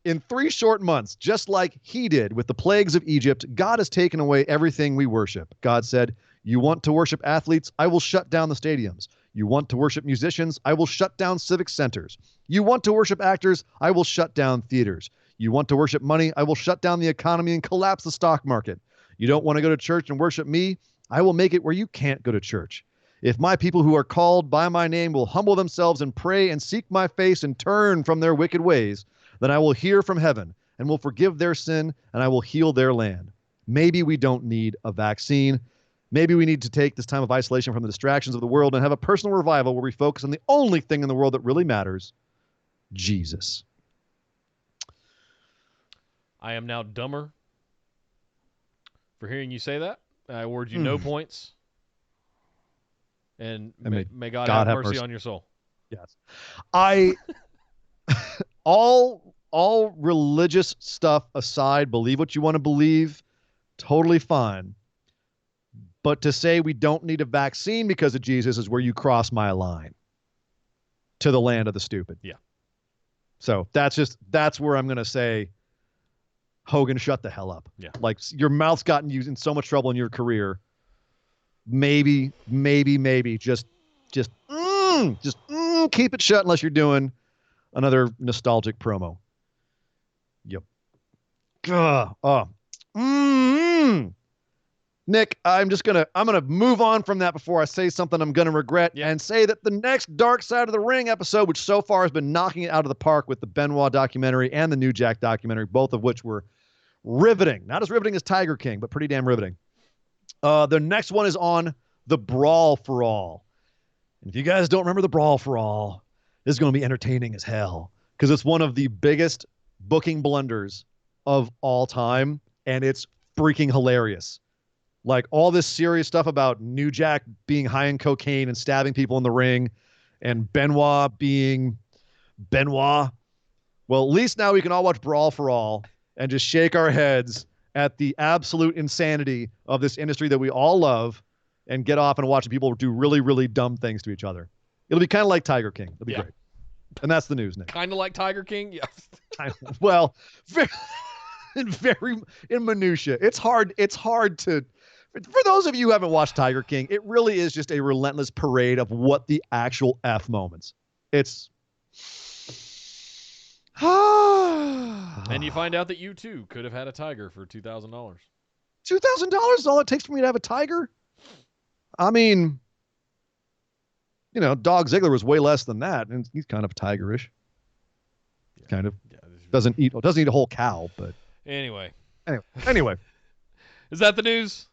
in 3 short months, just like he did with the plagues of Egypt, God has taken away everything we worship. God said, you want to worship athletes? I will shut down the stadiums. You want to worship musicians? I will shut down civic centers. You want to worship actors? I will shut down theaters. You want to worship money? I will shut down the economy and collapse the stock market. You don't want to go to church and worship me? I will make it where you can't go to church. If my people who are called by my name will humble themselves and pray and seek my face and turn from their wicked ways, then I will hear from heaven and will forgive their sin and I will heal their land. Maybe we don't need a vaccine. Maybe we need to take this time of isolation from the distractions of the world and have a personal revival where we focus on the only thing in the world that really matters, Jesus. I am now dumber for hearing you say that. I award you no points. And may God have mercy on your soul. Yes. All religious stuff aside, believe what you want to believe, totally fine. But to say we don't need a vaccine because of Jesus is where you cross my line to the land of the stupid. Yeah. So that's where I'm going to say, Hogan, shut the hell up. Yeah. Like, your mouth's gotten you in so much trouble in your career. Maybe, just keep it shut unless you're doing another nostalgic promo. Yep. Nick, I'm gonna move on from that before I say something I'm gonna regret and say that the next Dark Side of the Ring episode, which so far has been knocking it out of the park with the Benoit documentary and the New Jack documentary, both of which were riveting. Not as riveting as Tiger King, but pretty damn riveting. The next one is on the Brawl for All. And if you guys don't remember the Brawl for All, this is going to be entertaining as hell because it's one of the biggest booking blunders of all time, and it's freaking hilarious. Like, all this serious stuff about New Jack being high in cocaine and stabbing people in the ring and Benoit being Benoit. Well, at least now we can all watch Brawl for All and just shake our heads at the absolute insanity of this industry that we all love and get off and watch people do really, really dumb things to each other. It'll be kind of like Tiger King. It'll be great. And that's the news, Nick. Kind of like Tiger King? Yeah. Well, very in minutia. It's hard to, for those of you who haven't watched Tiger King, it really is just a relentless parade of what the actual F moments. It's and you find out that you too could have had a tiger for $2,000. $2,000 is all it takes for me to have a tiger? I mean, Dog Ziggler was way less than that, and he's kind of tigerish. Yeah. Kind of. Yeah, doesn't eat a whole cow, but anyway. Is that the news?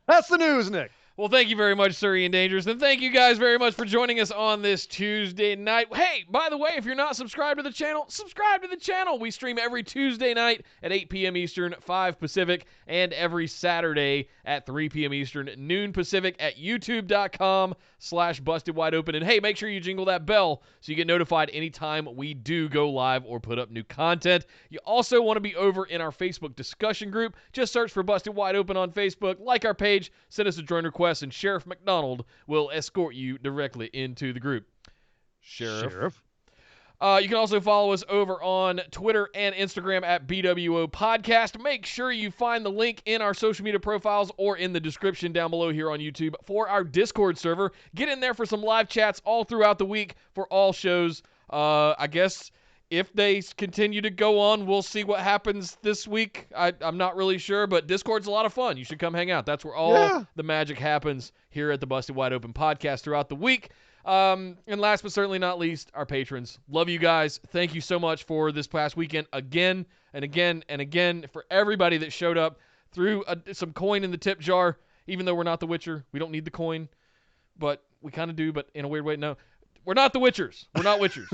That's the news, Nick. Well, thank you very much, Sir Ian Dangerous, and thank you guys very much for joining us on this Tuesday night. Hey, by the way, if you're not subscribed to the channel, subscribe to the channel. We stream every Tuesday night at 8 p.m. Eastern, 5 Pacific, and every Saturday at 3 p.m. Eastern, noon Pacific at youtube.com/bustedwideopen. And hey, make sure you jingle that bell so you get notified anytime we do go live or put up new content. You also want to be over in our Facebook discussion group. Just search for Busted Wide Open on Facebook, like our page, send us a join request, and Sheriff McDonald will escort you directly into the group. Sheriff. You can also follow us over on Twitter and Instagram at BWO Podcast. Make sure you find the link in our social media profiles or in the description down below here on YouTube for our Discord server. Get in there for some live chats all throughout the week for all shows. I guess if they continue to go on, we'll see what happens this week. I'm not really sure, but Discord's a lot of fun. You should come hang out. That's where all the magic happens here at the Busted Wide Open podcast throughout the week. And last but certainly not least, our patrons. Love you guys. Thank you so much for this past weekend again and again and again. For everybody that showed up, threw some coin in the tip jar, even though we're not the Witcher. We don't need the coin, but we kind of do, but in a weird way, no. We're not the Witchers. We're not Witchers.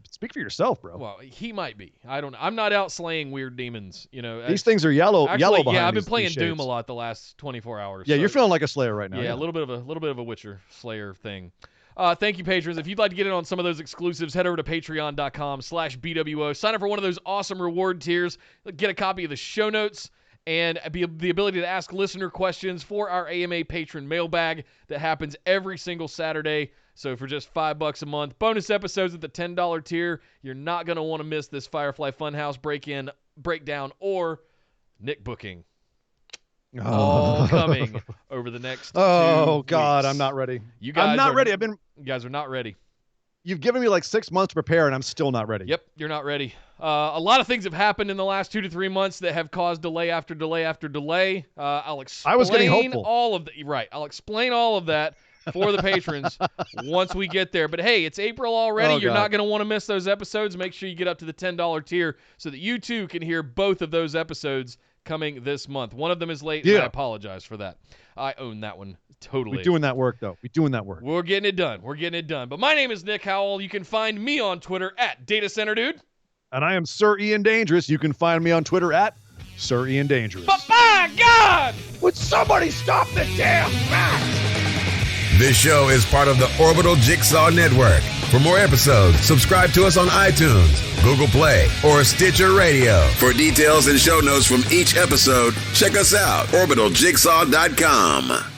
Speak for yourself, bro. Well, he might be. I don't know. I'm not out slaying weird demons. You know, these things are yellow. Actually, yellow behind yeah, I've been these playing shades. Doom a lot the last 24 hours. Yeah, so, you're feeling like a Slayer right now. Yeah, a little bit of a Witcher Slayer thing. Thank you, patrons. If you'd like to get in on some of those exclusives, head over to patreon.com/BWO. Sign up for one of those awesome reward tiers. Get a copy of the show notes and the ability to ask listener questions for our AMA patron mailbag that happens every single Saturday. So for just $5 a month, bonus episodes at the $10 tier. You're not going to want to miss this Firefly Funhouse break-in, breakdown, or Nick booking. All coming over the next 2 God, weeks. I'm not ready. You guys I'm not are, ready. You guys are not ready. You've given me like 6 months to prepare, and I'm still not ready. Yep, you're not ready. A lot of things have happened in the last 2 to 3 months that have caused delay after delay after delay. I'll explain I was getting hopeful. all of the right. I'll explain all of that for the patrons once we get there. But hey, it's April already. You're not going to want to miss those episodes. Make sure you get up to the $10 tier so that you too can hear both of those episodes coming this month. One of them is late, and I apologize for that. I own that one totally. We're doing that work, though. We're doing that work. We're getting it done. We're getting it done. But my name is Nick Howell. You can find me on Twitter at DataCenterDude. And I am Sir Ian Dangerous. You can find me on Twitter at Sir Ian Dangerous. But by God! Would somebody stop the damn match? This show is part of the Orbital Jigsaw Network. For more episodes, subscribe to us on iTunes, Google Play, or Stitcher Radio. For details and show notes from each episode, check us out, orbitaljigsaw.com.